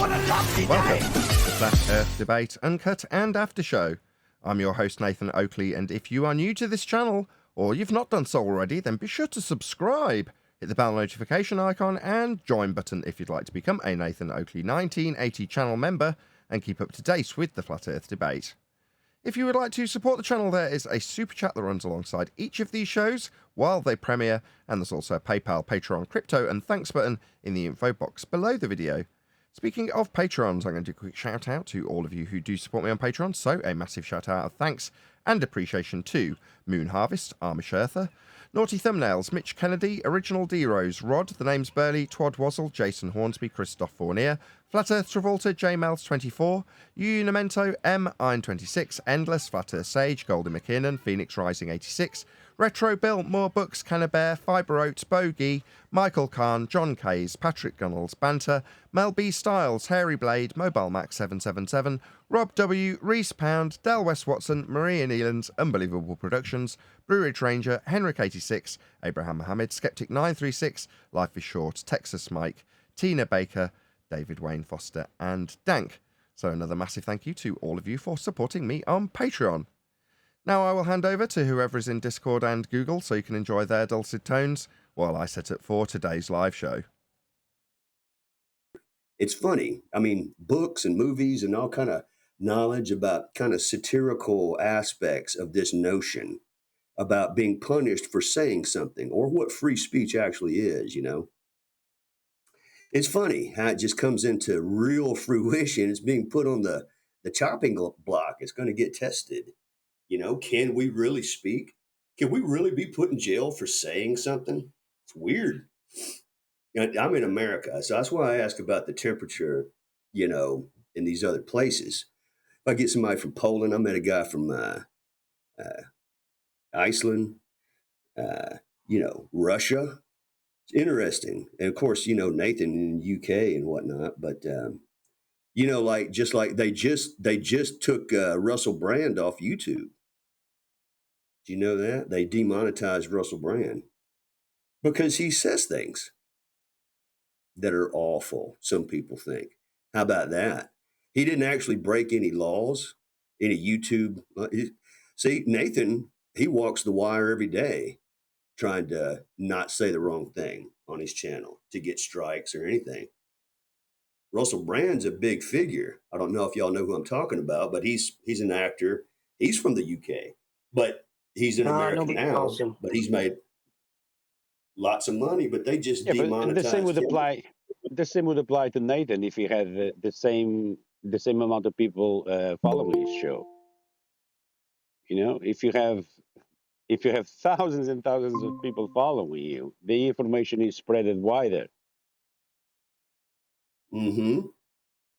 Welcome to the Flat Earth Debate Uncut and After Show. I'm your host Nathan Oakley, and if you are new to this channel, or you've not done so already, then be sure to subscribe, hit the bell notification icon and join button if you'd like to become a Nathan Oakley 1980 channel member and keep up to date with the Flat Earth Debate. If you would like to support the channel, there is a super chat that runs alongside each of these shows while they premiere, and there's also a PayPal, Patreon, crypto and thanks button in the info box below the video. Speaking of Patrons, I'm going to do a quick shout out to all of you who do support me on Patreon, so a massive shout out of thanks and appreciation to Moon Harvest, Amish Earther, Naughty Thumbnails, Mitch Kennedy, Original D-Rose, Rod, The Name's Burley, Twad Wazzle, Jason Hornsby, Christoph Fournier, Flat Earth Travolta, JMels24, Unimento, M, Iron26, Endless, Flat Earth Sage, Golden McKinnon, Phoenix Rising 86, Retro Bill, More Books, Cannabear, Fiber Oats, Bogey, Michael Kahn, John Kays, Patrick Gunnels, Banter, Mel B. Styles, Hairy Blade, Mobile Max 777, Rob W, Reese Pound, Del West Watson, Maria Nealands, Unbelievable Productions, Brewery Ranger, Henrik 86, Abraham Mohammed, Skeptic 936, Life is Short, Texas Mike, Tina Baker, David Wayne Foster, and Dank. So another massive thank you to all of you for supporting me on Patreon. Now I will hand over to whoever is in Discord and Google so you can enjoy their dulcet tones while I set up for today's live show. It's funny. I mean, books and movies and all kind of knowledge about kind of satirical aspects of this notion about being punished for saying something or what free speech actually is, you know. It's funny how it just comes into real fruition. It's being put on the chopping block. It's going to get tested. You know, can we really speak? Can we really be put in jail for saying something? It's weird. You know, I'm in America, so that's why I ask about the temperature, you know, in these other places. If I get somebody from Poland, I met a guy from Iceland, you know, Russia. It's interesting. And of course, you know, Nathan in the UK and whatnot, but you know, like just like they just took Russell Brand off YouTube. Do you know that? They demonetized Russell Brand because he says things that are awful, some people think. How about that? He didn't actually break any laws, any YouTube. See, Nathan, he walks the wire every day trying to not say the wrong thing on his channel to get strikes or anything. Russell Brand's a big figure. I don't know if y'all know who I'm talking about, but he's an actor. He's from the UK, but he's in America now. But he's made lots of money. But they just demonetized the same would him. apply. The same would apply to Nathan if he had the same amount of people following his show. You know, if you have thousands and thousands of people following you, the information is spreaded wider. Mm-hmm.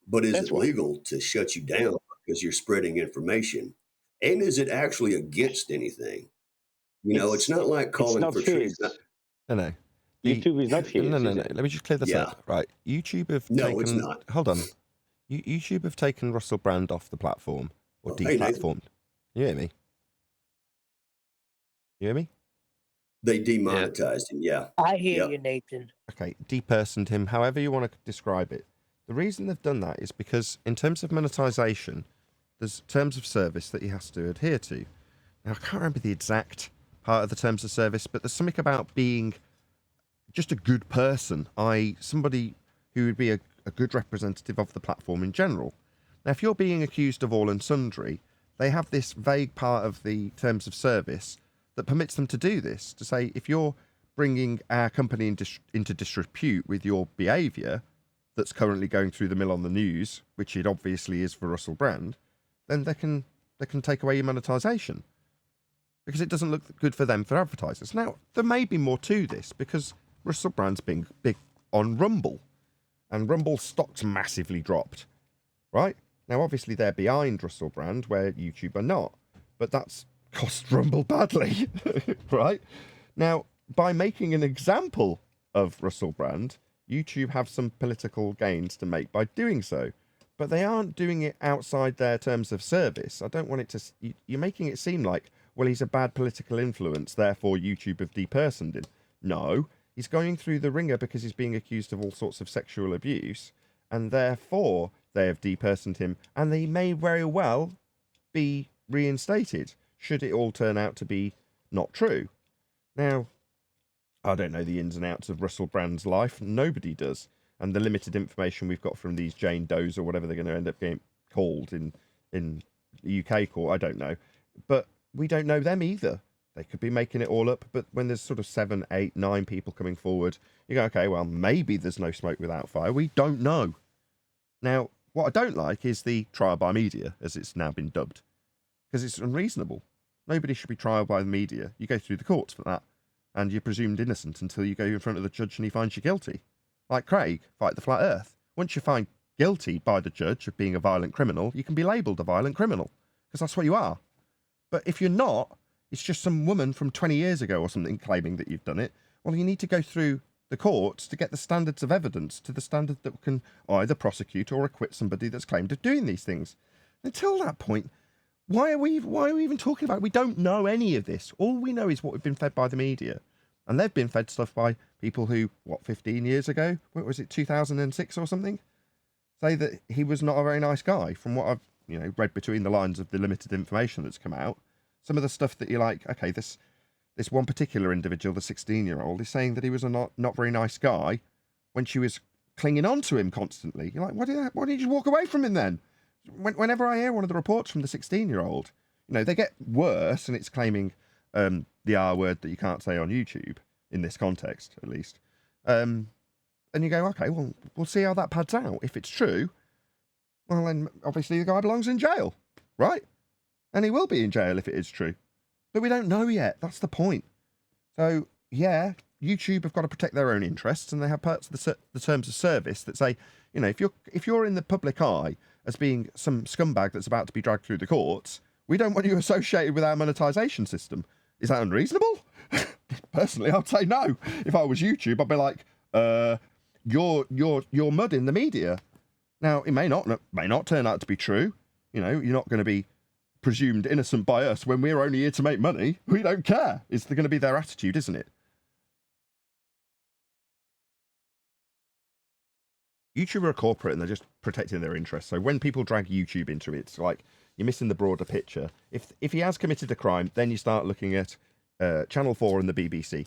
But is it legal to shut you down because you're spreading information? And is it actually against anything? You know, it's not like calling for treason. No. YouTube is not his. No. Let me just clear this up. Right. YouTube have taken... it's not. Hold on. YouTube have taken Russell Brand off the platform. Or deplatformed. You hear me? You hear me? They demonetized him, yeah. I hear you, Nathan. Okay, depersoned him, however you want to describe it. The reason they've done that is because in terms of monetization, there's terms of service that he has to adhere to. Now, I can't remember the exact part of the terms of service, but there's something about being just a good person, i.e. somebody who would be a good representative of the platform in general. Now, if you're being accused of all and sundry, they have this vague part of the terms of service that permits them to do this, to say, if you're bringing our company into disrepute with your behaviour that's currently going through the mill on the news, which it obviously is for Russell Brand, then they can take away your monetization because it doesn't look good for them for advertisers. Now, there may be more to this because Russell Brand's been big on Rumble, and Rumble's stocks massively dropped, right? Now, obviously, they're behind Russell Brand where YouTube are not, but that's cost Rumble badly, right? Now, by making an example of Russell Brand, YouTube have some political gains to make by doing so, but they aren't doing it outside their terms of service. I don't want it to... You're making it seem like, well, he's a bad political influence, therefore YouTube have depersoned him. No, he's going through the ringer because he's being accused of all sorts of sexual abuse, and therefore they have depersoned him, and they may very well be reinstated should it all turn out to be not true. Now, I don't know the ins and outs of Russell Brand's life. Nobody does. And the limited information we've got from these Jane Does or whatever they're going to end up being called in the UK court, I don't know. But we don't know them either. They could be making it all up. But when there's sort of 7, 8, 9 people coming forward, you go, okay, well, maybe there's no smoke without fire. We don't know. Now, what I don't like is the trial by media, as it's now been dubbed, because it's unreasonable. Nobody should be trial by the media. You go through the courts for that, and you're presumed innocent until you go in front of the judge and he finds you guilty. Like Craig, Fight the Flat Earth. Once you're found guilty by the judge of being a violent criminal, you can be labelled a violent criminal, because that's what you are. But if you're not, it's just some woman from 20 years ago or something claiming that you've done it. Well, you need to go through the courts to get the standards of evidence to the standard that can either prosecute or acquit somebody that's claimed of doing these things. Until that point, why are we even talking about it? We don't know any of this. All we know is what we've been fed by the media. And they've been fed stuff by people who, 15 years ago? What was it, 2006 or something? Say that he was not a very nice guy. From what I've read between the lines of the limited information that's come out, some of the stuff that you're like, okay, this one particular individual, the 16-year-old, is saying that he was a not very nice guy when she was clinging on to him constantly. You're like, why didn't you just walk away from him then? Whenever I hear one of the reports from the 16-year-old, they get worse, and it's claiming the R word that you can't say on YouTube, in this context, at least. And you go, okay, well, we'll see how that pads out. If it's true, well, then obviously the guy belongs in jail, right? And he will be in jail if it is true. But we don't know yet. That's the point. So, yeah, YouTube have got to protect their own interests, and they have parts of the terms of service that say, if you're in the public eye as being some scumbag that's about to be dragged through the courts, we don't want you associated with our monetization system. Is that unreasonable? Personally, I'd say no. If I was YouTube, I'd be like, you're mudding the media. Now, it may not turn out to be true. You're not going to be presumed innocent by us when we're only here to make money. We don't care. It's going to be their attitude, isn't it? YouTube are a corporate and they're just protecting their interests. So when people drag YouTube into it, it's like you're missing the broader picture. If he has committed a crime, then you start looking at Channel 4 and the BBC.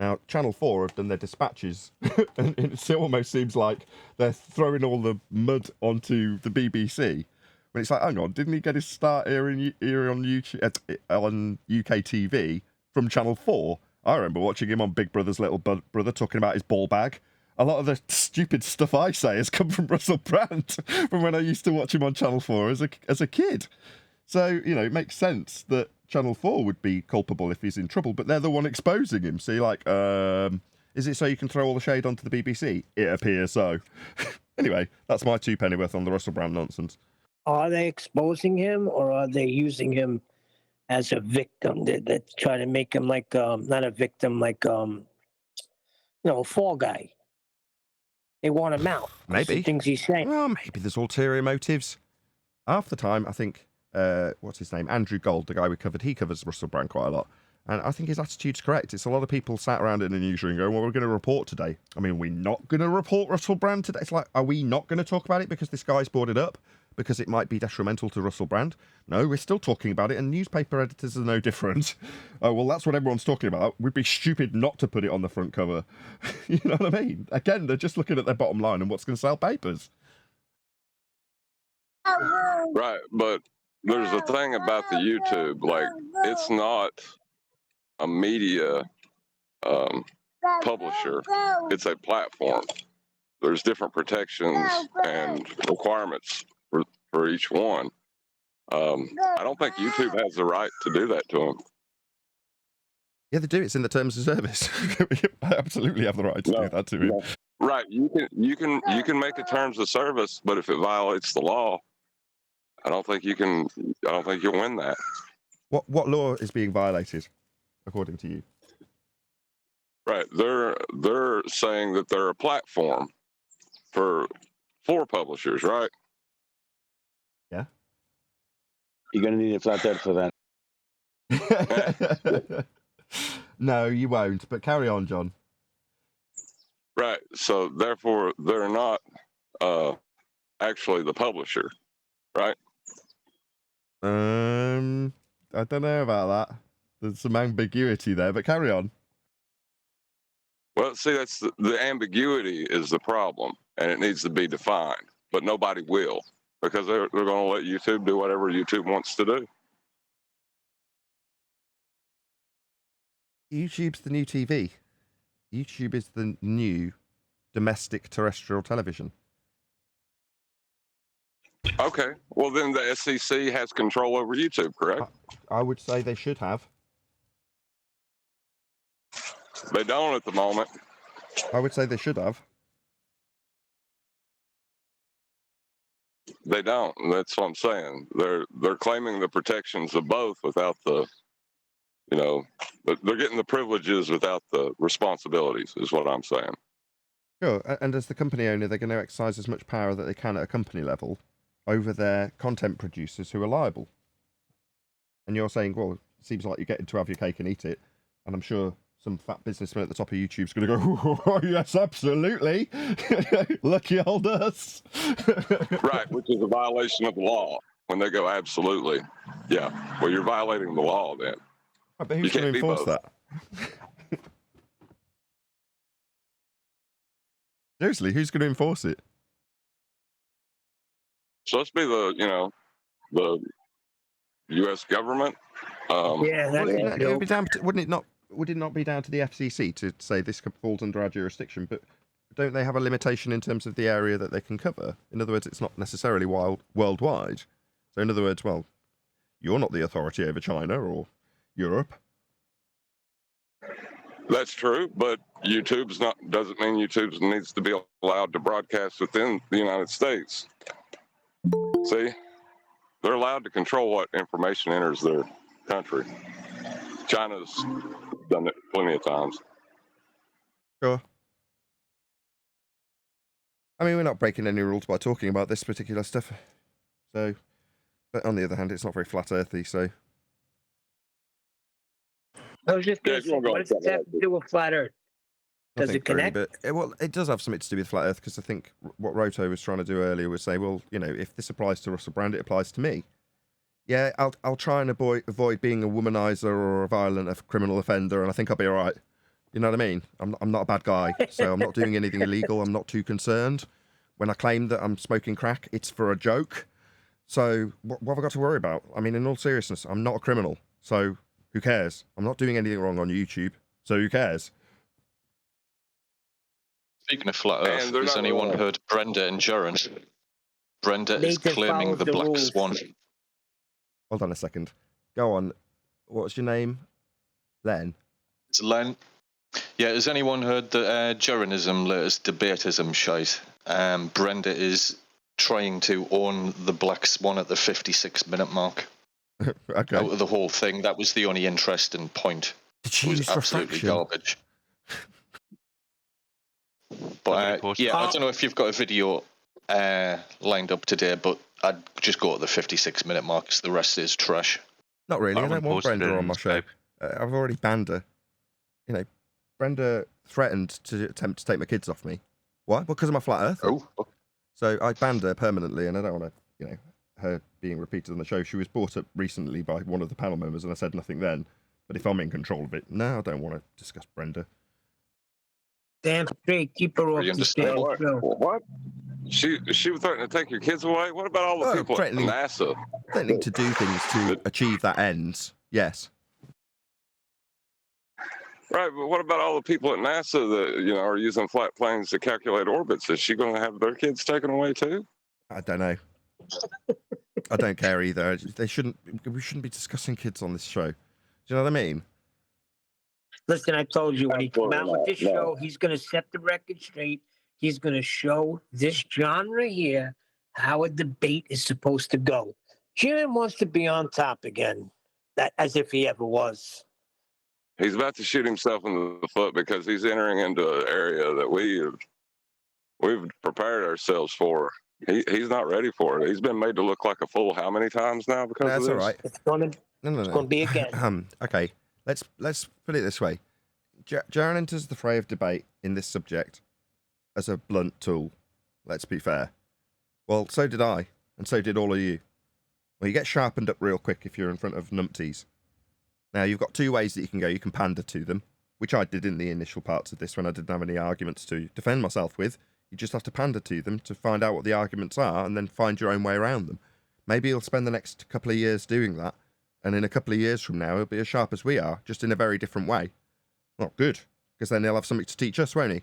Now, Channel 4 have done their dispatches, and it almost seems like they're throwing all the mud onto the BBC. When it's like, hang on, didn't he get his start here on YouTube, on UK TV from Channel 4? I remember watching him on Big Brother's Little Brother talking about his ball bag. A lot of the stupid stuff I say has come from Russell Brand from when I used to watch him on Channel 4 as a kid. So, it makes sense that Channel 4 would be culpable if he's in trouble, but they're the one exposing him. So you're like, is it so you can throw all the shade onto the BBC? It appears so. Anyway, that's my 2 pennyworth on the Russell Brand nonsense. Are they exposing him, or are they using him as a victim? They're trying to make him like, not a victim, like, a fall guy. They want him out. Maybe. The things he's saying. Well, maybe there's ulterior motives. Half the time, I think, what's his name? Andrew Gold, the guy we covered, he covers Russell Brand quite a lot. And I think his attitude's correct. It's a lot of people sat around in the newsroom going, well, we're going to report today. I mean, we're not going to report Russell Brand today. It's like, are we not going to talk about it because this guy's brought it up? Because it might be detrimental to Russell Brand? No, we're still talking about it, and newspaper editors are no different. Oh, well, that's what everyone's talking about. We'd be stupid not to put it on the front cover. You know what I mean? Again, they're just looking at their bottom line and what's going to sell papers. Right, but there's a thing about the YouTube, like, it's not a media publisher, it's a platform. There's different protections and requirements for each one. I don't think YouTube has the right to do that to them. Yeah, they do. It's in the terms of service. I absolutely have the right to do that to him. Right, you can make a terms of service, but if it violates the law, I don't think you'll win that. What law is being violated, according to you? Right, they're saying that they're a platform for publishers, right? Yeah. You're going to need a flat earth for that. No, you won't, but carry on, John. Right, so therefore they're not actually the publisher, right? I don't know about that. There's some ambiguity there, but carry on. Well, see, that's the ambiguity is the problem, and it needs to be defined. But nobody will, because they're going to let YouTube do whatever YouTube wants to do. YouTube's the new TV. YouTube is the new domestic terrestrial television. Okay, well then the SEC has control over YouTube, correct? I would say they should have. They don't at the moment. I would say they should have. They don't. And that's what I'm saying. They're claiming the protections of both without the, you know, they're getting the privileges without the responsibilities, is what I'm saying. Sure, and as the company owner, they're going to exercise as much power that they can at a company level over their content producers who are liable. And you're saying, well, it seems like you're getting to have your cake and eat it. And I'm sure some fat businessman at the top of YouTube's going to go, oh, yes, absolutely. Lucky old us. Right, which is a violation of the law. When they go, absolutely. Yeah, well, you're violating the law then. Right, but who's going to enforce that? Seriously, who's going to enforce it? So let's be the U.S. government. Yeah, that's It would be down to, wouldn't it not? Would it not be down to the FCC to say this falls under our jurisdiction? But don't they have a limitation in terms of the area that they can cover? In other words, it's not necessarily worldwide. So in other words, well, you're not the authority over China or Europe. That's true, but doesn't mean YouTube needs to be allowed to broadcast within the United States. See, they're allowed to control what information enters their country. China's done it plenty of times. Sure. I mean, we're not breaking any rules by talking about this particular stuff. So, but on the other hand, it's not very flat earthy, so. I was just going to say, what does it have to do with flat Earth? Does it connect? Really, but it does have something to do with flat Earth, because I think what Roto was trying to do earlier was say, well, if this applies to Russell Brand, it applies to me. Yeah, I'll try and avoid being a womanizer or a violent criminal offender, and I think I'll be all right. You know what I mean? I'm not a bad guy, so I'm not doing anything illegal. I'm not too concerned. When I claim that I'm smoking crack, it's for a joke. So what have I got to worry about? I mean, in all seriousness, I'm not a criminal, so who cares? I'm not doing anything wrong on YouTube, so who cares? Speaking of flat Earth, has anyone heard Brenda and Jaren? Brenda is claiming the Black Swan. Hold on a second. Go on. What's your name? Len? It's Len. Yeah, has anyone heard the Jeranism, latest debatism shite? Brenda is trying to own the Black Swan at the 56-minute mark. Okay. Out of the whole thing, that was the only interesting point. Did she use absolutely refraction? Garbage. But yeah, I don't know if you've got a video lined up today, but I'd just go to the 56-minute mark because the rest is trash. Not really. I don't want Brenda on my show. I've already banned her. Brenda threatened to attempt to take my kids off me. Why? Because of my flat Earth. Oh. So I banned her permanently, and I don't want to, her being repeated on the show. She was brought up recently by one of the panel members, and I said nothing then. But if I'm in control of it, no, I don't want to discuss Brenda. Damn straight, keep her off the stage. What? She was threatening to take your kids away? What about all the people at NASA? Threatening to do things to achieve that end, yes. Right, but what about all the people at NASA that, are using flat planes to calculate orbits? Is she going to have their kids taken away too? I don't know. I don't care either. We shouldn't be discussing kids on this show. Do you know what I mean? Listen, I told you, when he come out with this show, he's going to set the record straight. He's going to show this genre here how a debate is supposed to go. Jeran wants to be on top again, as if he ever was. He's about to shoot himself in the foot because he's entering into an area that we've prepared ourselves for. He's not ready for it. He's been made to look like a fool how many times now because of this? That's all right. It's going to be again. Okay, let's put it this way. Jeran enters the fray of debate in this subject as a blunt tool. let's be fair. Well, so did I, and so did all of you. Well, you get sharpened up real quick if you're in front of numpties. Now, you've got two ways that you can go. You can pander to them, which I did in the initial parts of this when I didn't have any arguments to defend myself with. You just have to pander to them to find out what the arguments are and then find your own way around them. Maybe you'll spend the next couple of years doing that, and in a couple of years from now, he'll be as sharp as we are, just in a very different way. Well, good, because then he'll have something to teach us, won't he?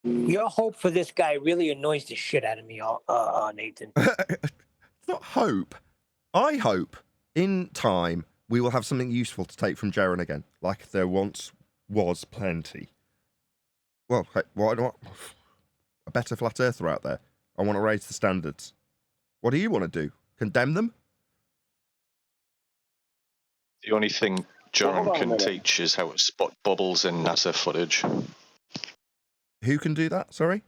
Your hope for this guy really annoys the shit out of me, Nathan. It's not hope. I hope in time we will have something useful to take from Jeran again, like there once was plenty. Well, hey, why not? A better flat earther out there. I want to raise the standards. What do you want to do? Condemn them? The only thing Hold on Jeran a can minute. teach is how to spot bubbles in NASA footage. Who can do that? Sorry?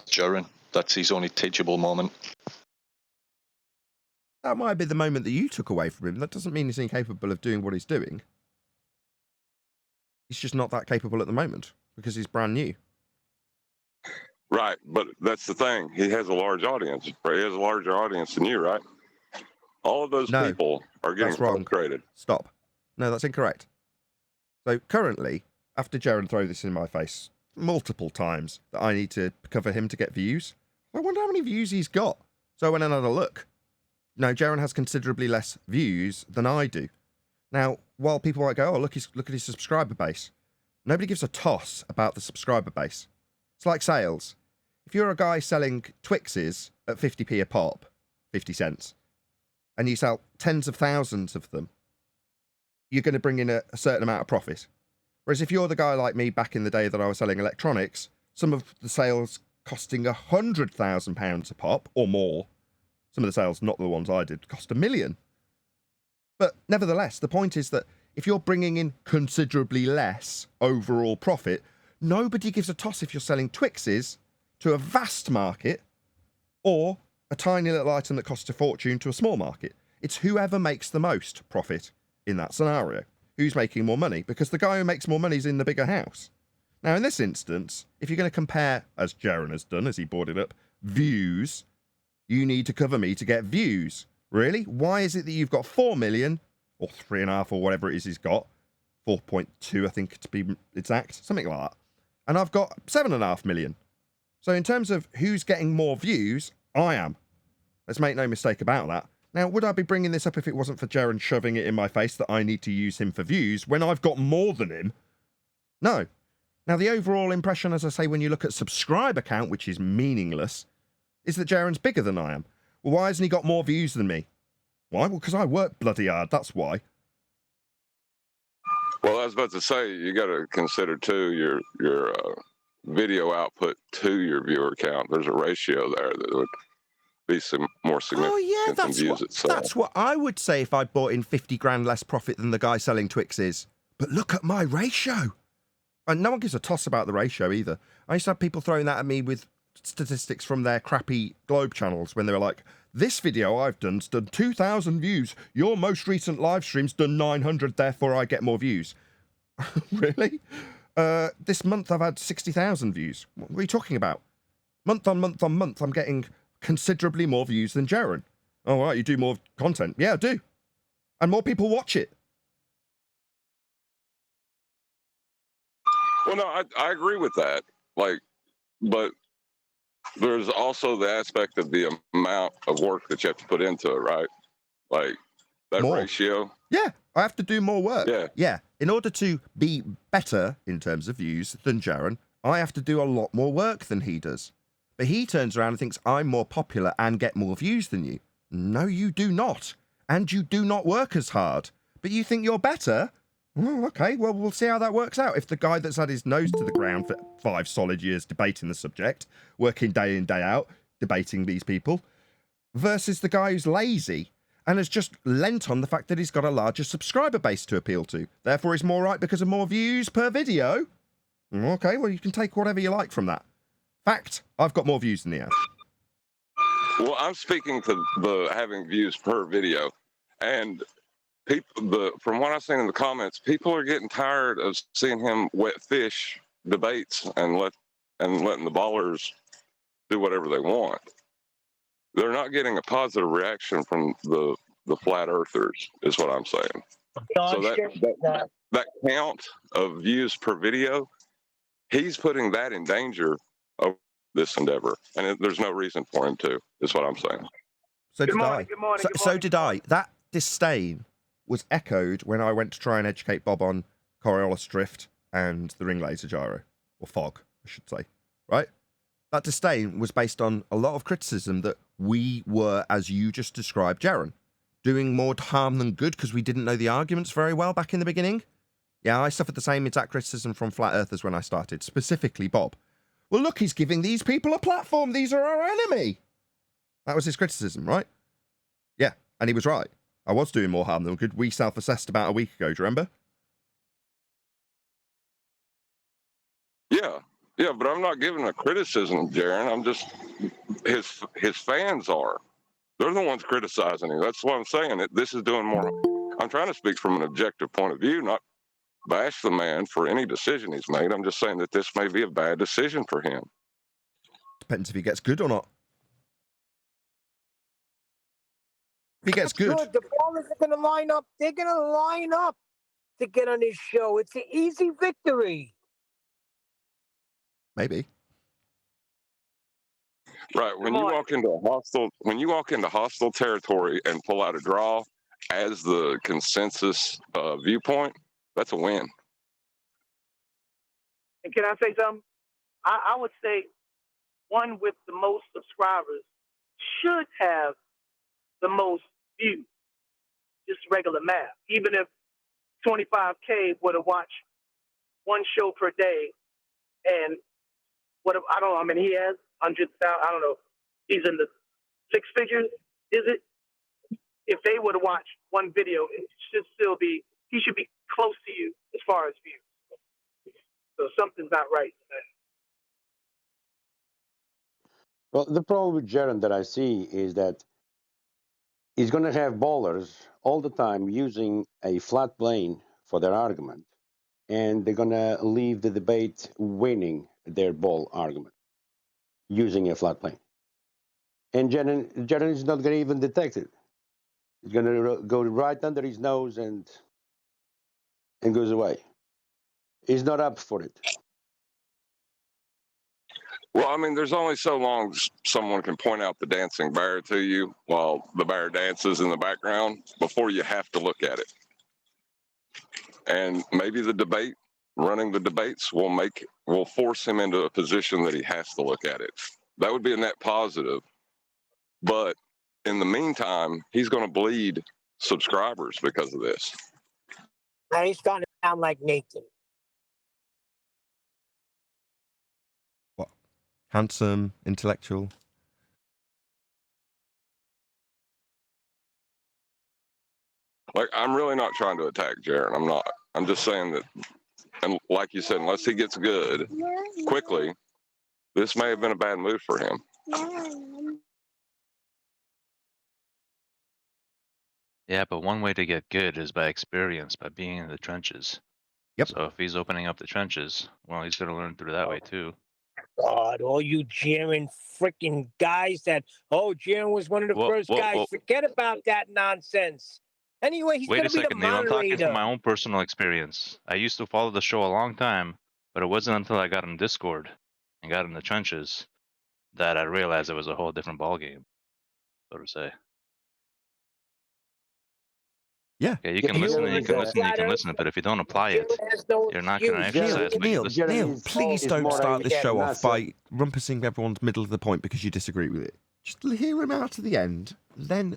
Jeran, that's his only teachable moment. That might be the moment that you took away from him. That doesn't mean he's incapable of doing what he's doing. He's just not that capable at the moment because he's brand new. Right, but that's the thing. He has a large audience. He has a larger audience than you, right? All of those No, people are getting that's wrong. frustrated. Stop. No, that's incorrect. So currently, after Jeran throw this in my face multiple times that I need to cover him to get views, I wonder how many views he's got. So I went and had a look. No, Jeran has considerably less views than I do. Now, while people might go, oh, look at his subscriber base, nobody gives a toss about the subscriber base. It's like sales. If you're a guy selling Twixes at 50p a pop, 50 cents, and you sell tens of thousands of them, you're going to bring in a certain amount of profit. Whereas if you're the guy like me back in the day that I was selling electronics, some of the sales costing £100,000 a pop or more, some of the sales, not the ones I did, cost $1 million. But nevertheless, the point is that if you're bringing in considerably less overall profit, nobody gives a toss if you're selling Twixes to a vast market or a tiny little item that costs a fortune to a small market. It's whoever makes the most profit in that scenario. Who's making more money? Because the guy who makes more money is in the bigger house. Now, in this instance, if you're going to compare, as Jeran has done, as he brought it up, views, you need to cover me to get views. Really? Why is it that you've got 4 million, or 3.5, or whatever it is he's got, 4.2, I think, to be exact, something like that, and I've got 7.5 million. So in terms of who's getting more views, I am. Let's make no mistake about that. Now, would I be bringing this up if it wasn't for Jeran shoving it in my face that I need to use him for views when I've got more than him? No. Now, the overall impression, as I say, when you look at subscriber count, which is meaningless, is that Jeran's bigger than I am. Well, why hasn't he got more views than me? Why? Well, because I work bloody hard, that's why. Well, I was about to say, you got to consider, too, your video output to your viewer count. There's a ratio there that would be some more significant Oh, yeah, than views itself. that's what I would say if I bought in 50 grand less profit than the guy selling Twixes. But look at my ratio. And no one gives a toss about the ratio either. I used to have people throwing that at me with statistics from their crappy Globe channels when they were like, this video I've done's done 2,000 views. Your most recent live stream's done 900, therefore I get more views. Really? This month I've had 60,000 views. What are you talking about? Month on month on month, I'm getting considerably more views than Jeran. Oh, right, you do more content. Yeah, I do. And more people watch it. Well, no, I agree with that. But there's also the aspect of the amount of work that you have to put into it, right? Like that More. ratio. Yeah, I have to do more work. Yeah. In order to be better in terms of views than Jeran, I have to do a lot more work than he does. But he turns around and thinks I'm more popular and get more views than you. No, you do not. And you do not work as hard. But you think you're better? Well, okay, well, we'll see how that works out. If the guy that's had his nose to the ground for 5 solid years debating the subject, working day in, day out, debating these people, versus the guy who's lazy and has just lent on the fact that he's got a larger subscriber base to appeal to. Therefore, he's more right because of more views per video. Okay, well, you can take whatever you like from that. Fact, I've got more views than he has. Well, I'm speaking to the having views per video, and from what I've seen in the comments, people are getting tired of seeing him wet fish debates and letting the ballers do whatever they want. They're not getting a positive reaction from the flat earthers, is what I'm saying. So that count of views per video, he's putting that in danger of this endeavor, and there's no reason for him to, is what I'm saying. So Good did morning, I. good morning, So, good so morning, did good I. morning. That disdain was echoed when I went to try and educate Bob on Coriolis drift and the ring laser gyro, or fog, I should say, right? That disdain was based on a lot of criticism that we were, as you just described, Jeran, doing more harm than good because we didn't know the arguments very well back in the beginning. Yeah, I suffered the same exact criticism from flat earthers when I started, specifically Bob. Well, look, he's giving these people a platform. These are our enemy. That was his criticism, right? Yeah, and he was right. I was doing more harm than good. We self-assessed about a week ago, do you remember? Yeah, but I'm not giving a criticism, Jeran. I'm just his fans are. They're the ones criticizing him. That's what I'm saying. This is doing more. I'm trying to speak from an objective point of view, not bash the man for any decision he's made. I'm just saying that this may be a bad decision for him. Depends if he gets good or not. If he gets good. The ballers are going to line up. They're going to line up to get on this show. It's an easy victory. Maybe. Right. When you walk into hostile territory and pull out a draw as the consensus viewpoint, that's a win. And can I say something? I would say one with the most subscribers should have the most views. Just regular math. Even if 25K would have watched one show per day, and I don't know how many he has, 100,000. I don't know. He's in the six figures. Is it? If they would have watched one video, it should still be. He should be close to you as far as views. So something's not right. Well, the problem with Jeran that I see is that he's going to have ballers all the time using a flat plane for their argument, and they're going to leave the debate winning their ball argument using a flat plane. And Jeran is not going to even detect it. He's going to go right under his nose and goes away. He's not up for it. Well, I mean, there's only so long someone can point out the dancing bear to you while the bear dances in the background before you have to look at it. And maybe running the debates will force him into a position that he has to look at it. That would be a net positive. But in the meantime, he's going to bleed subscribers because of this. Now he's starting to sound like Nathan. What? Handsome, intellectual. Like, I'm really not trying to attack Jeran. I'm not. I'm just saying that, and like you said, unless he gets good quickly, this may have been a bad move for him. Yeah, but one way to get good is by experience, by being in the trenches. Yep. So if he's opening up the trenches, well, he's going to learn through that way too. God, all you Jeran freaking guys Jeran was one of the first guys. Whoa. Forget about that nonsense. Anyway, he's going Wait a to be the second, Neil. I'm moderator. talking from my own personal experience. I used to follow the show a long time, but it wasn't until I got in Discord and got in the trenches that I realized it was a whole different ballgame, so to say. Yeah. Yeah, you can listen and you can listen and you can listen, but if you don't apply it, you're not going to exercise what you listen to. Neil, please don't start this show off by rumpusing everyone's middle of the point because you disagree with it. Just hear him out to the end, then,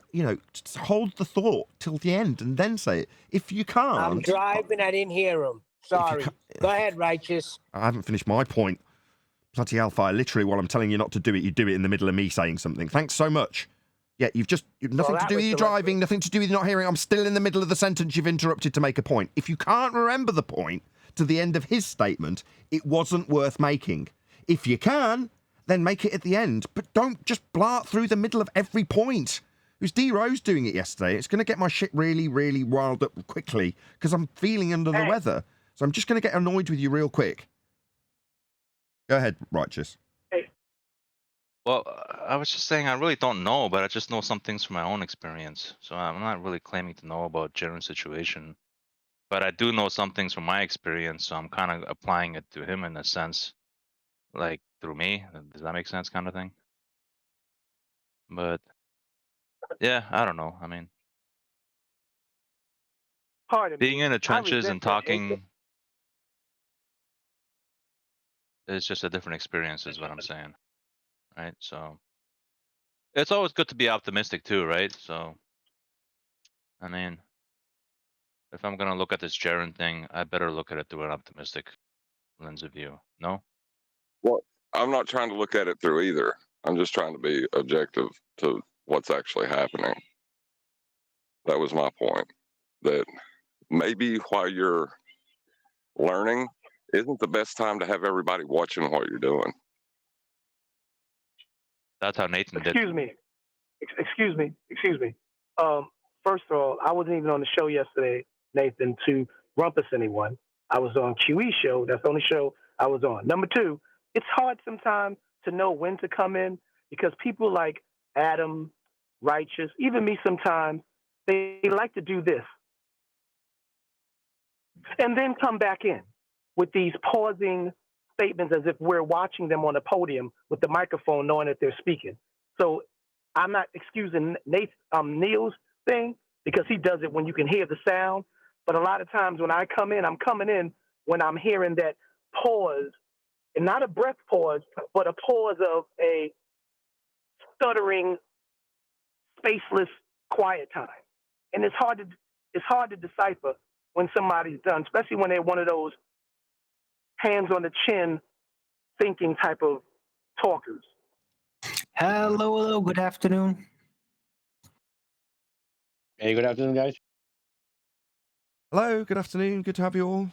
just hold the thought till the end and then say it. If you can't... I'm driving, I didn't hear him. Sorry. Go ahead, Righteous. I haven't finished my point. Bloody hellfire, literally while I'm telling you not to do it, you do it in the middle of me saying something. Thanks so much. Yeah, you've nothing to do with your driving, nothing to do with you not hearing. I'm still in the middle of the sentence you've interrupted to make a point. If you can't remember the point to the end of his statement, it wasn't worth making. If you can, then make it at the end. But don't just blart through the middle of every point. It was D Rose doing it yesterday. It's going to get my shit really, really riled up quickly because I'm feeling under the weather. So I'm just going to get annoyed with you real quick. Go ahead, Righteous. Well, I was just saying I really don't know, but I just know some things from my own experience. So I'm not really claiming to know about Jeran's situation. But I do know some things from my experience, so I'm kind of applying it to him in a sense, like through me. Does that make sense, kind of thing? But yeah, I don't know. I mean, Pardon being me. in the I trenches and resent that hatred. talking is just a different experience, is what I'm saying, right? So it's always good to be optimistic too, right? So, I mean, if I'm gonna look at this Jeran thing, I better look at it through an optimistic lens of view. No? Well, I'm not trying to look at it through either. I'm just trying to be objective to what's actually happening. That was my point. That maybe while you're learning isn't the best time to have everybody watching what you're doing. That's how Nathan did. Excuse me. Excuse me. First of all, I wasn't even on the show yesterday, Nathan, to rumpus anyone. I was on QE show. That's the only show I was on. Number two, it's hard sometimes to know when to come in because people like Adam, Righteous, even me sometimes, they like to do this and then come back in with these pausing statements as if we're watching them on a podium with the microphone knowing that they're speaking. So I'm not excusing Neil's thing because he does it when you can hear the sound. But a lot of times when I come in, I'm coming in when I'm hearing that pause, and not a breath pause, but a pause of a stuttering, spaceless, quiet time. And it's hard to decipher when somebody's done, especially when they're one of those hands on the chin thinking type of talkers. Hello, good afternoon. Hey, good afternoon, guys. Hello, good afternoon. Good to have you all.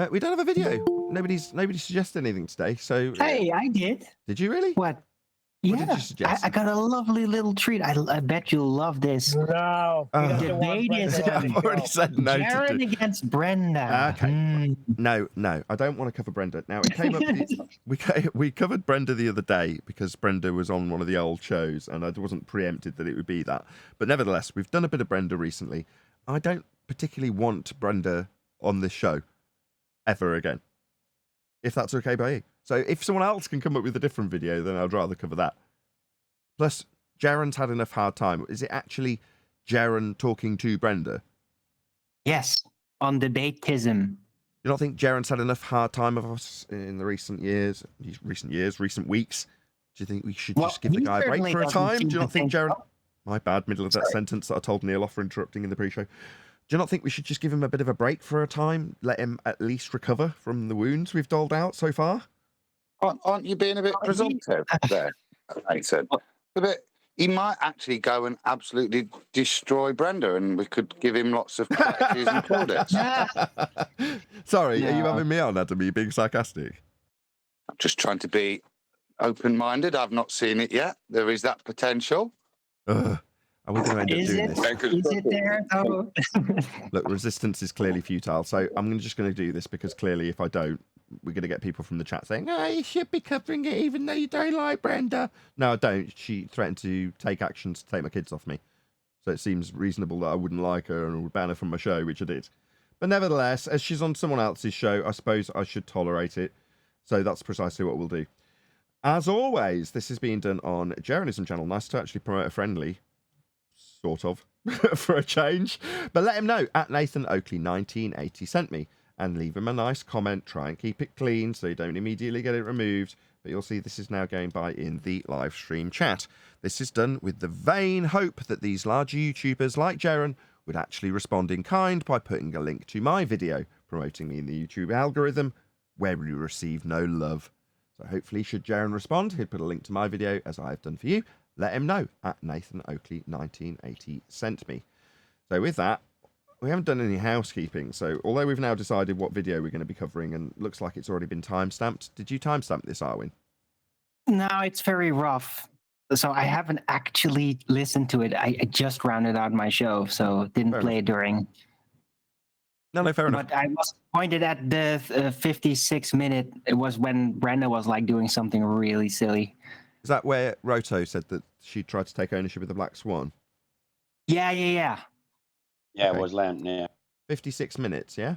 We don't have a video. Nobody suggested anything today. So Hey, I did. did you really? What? What Yeah, did you suggest? I got a lovely little treat. I bet you'll love this. No. Oh. He doesn't want Debate Brenda is on the I've already show. said no to Jaren do. against Brenda. Okay. No, I don't want to cover Brenda. Now, it came up, we covered Brenda the other day because Brenda was on one of the old shows and I wasn't preempted that it would be that. But nevertheless, we've done a bit of Brenda recently. I don't particularly want Brenda on this show ever again, if that's okay by you. So if someone else can come up with a different video, then I'd rather cover that. Plus, Jeran's had enough hard time. Is it actually Jeran talking to Brenda? Yes, on Debatism. You don't think Jeran's had enough hard time of us in the recent weeks? Do you think we should just give the guy a break for a time? Do you not think Jeran... My bad, middle of that sentence that I told Neil off for interrupting in the pre-show. Do you not think we should just give him a bit of a break for a time? Let him at least recover from the wounds we've doled out so far? Aren't you being a bit presumptive there, Nathan? A bit. He might actually go and absolutely destroy Brenda, and we could give him lots of catches and plaudits. Sorry, are you having me on, Adam? Are you being sarcastic? I'm just trying to be open-minded. I've not seen it yet. There is that potential. Are we going to end up doing this? Is it there? Oh. Look, resistance is clearly futile, so I'm just going to do this because clearly if I don't, we're going to get people from the chat saying, oh, you should be covering it even though you don't like Brenda. No, I don't. She threatened to take actions to take my kids off me. So it seems reasonable that I wouldn't like her and would ban her from my show, which I did. But nevertheless, as she's on someone else's show, I suppose I should tolerate it. So that's precisely what we'll do. As always, this is being done on Jeranism channel. Nice to actually promote a friendly, sort of, for a change. But let him know at Nathan Oakley 1980 sent me. And leave him a nice comment. Try and keep it clean so you don't immediately get it removed. But you'll see this is now going by in the live stream chat. This is done with the vain hope that these larger YouTubers like Jeran would actually respond in kind by putting a link to my video, promoting me in the YouTube algorithm, where we receive no love. So hopefully, should Jeran respond, he'd put a link to my video, as I have done for you. Let him know at Nathan Oakley 1980 sent me. So with that, we haven't done any housekeeping, so although we've now decided what video we're going to be covering, and looks like it's already been timestamped, did you timestamp this, Arwin? No, it's very rough. So I haven't actually listened to it. I just rounded out my show, so didn't Fair play it during. No, fair enough. But I was pointed at the 56-minute. It was when Brenda was like doing something really silly. Is that where Roto said that she tried to take ownership of the Black Swan? Yeah. Yeah, Okay. it was Lamb. Yeah. 56 minutes, yeah?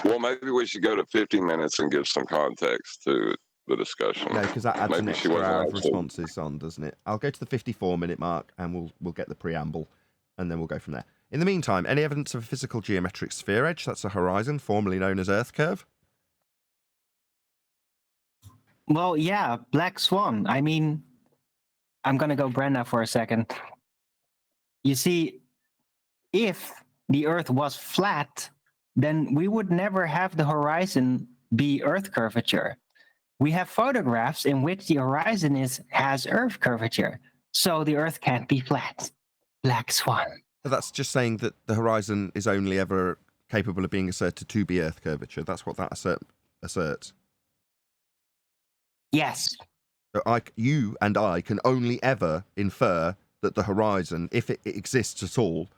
Well, maybe we should go to 50 minutes and give some context to the discussion. No, because that adds an Maybe she extra wasn't hour of allowed to. responses on, doesn't it? I'll go to the 54-minute mark and we'll get the preamble and then we'll go from there. In the meantime, any evidence of a physical geometric sphere edge? That's a horizon, formerly known as Earth curve. Well, yeah, Black Swan. I mean, I'm gonna go Brenda for a second. You see, if the Earth was flat, then we would never have the horizon be Earth curvature. We have photographs in which the horizon has Earth curvature, so the Earth can't be flat. Black Swan. So that's just saying that the horizon is only ever capable of being asserted to be Earth curvature. That's what that asserts. Yes. So you and I can only ever infer that the horizon, if it exists at all,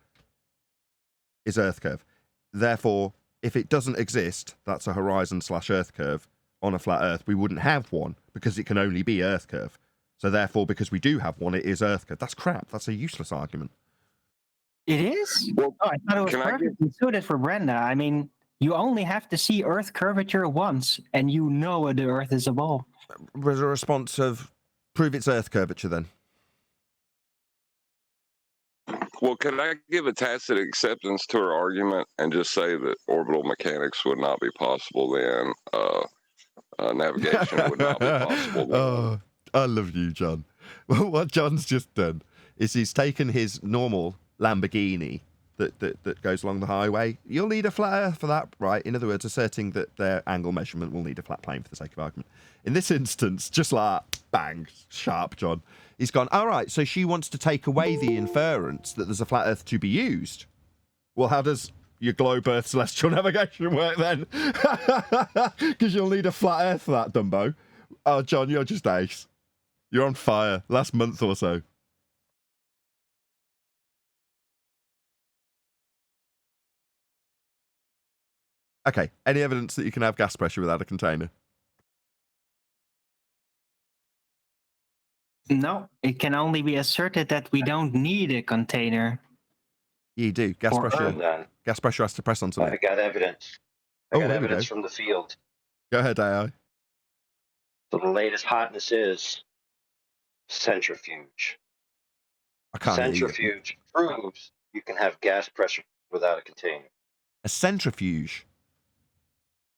is Earth curve. Therefore, if it doesn't exist, that's a horizon/Earth curve on a flat Earth. We wouldn't have one because it can only be Earth curve. So therefore, because we do have one, it is Earth curve. That's crap. That's a useless argument. It is? Well, Oh, I thought it was can I perfectly suited for Brenda. I mean, you only have to see Earth curvature once, and you know the Earth is a ball. Was a response of prove it's Earth curvature then? Well, can I give a tacit acceptance to her argument and just say that orbital mechanics would not be possible then? Navigation would not be possible then. Oh, I love you, John. Well, what John's just done is he's taken his normal Lamborghini that goes along the highway. You'll need a flat Earth for that, right? In other words, asserting that their angle measurement will need a flat plane for the sake of argument. In this instance, just like, bang, sharp, John. He's gone, all right, so she wants to take away the inference that there's a flat Earth to be used. Well, how does your globe Earth celestial navigation work then? Because you'll need a flat Earth for that, Dumbo. Oh, John, you're just ace. You're on fire. Last month or so. Okay, any evidence that you can have gas pressure without a container? No, it can only be asserted that we don't need a container. You do. Gas Or pressure. Then Gas pressure has to press on something. I got evidence. I Oh, got here we evidence go. from the field. Go ahead, AI. So the latest hotness is centrifuge. I can't hear you. Centrifuge proves you can have gas pressure without a container. A centrifuge.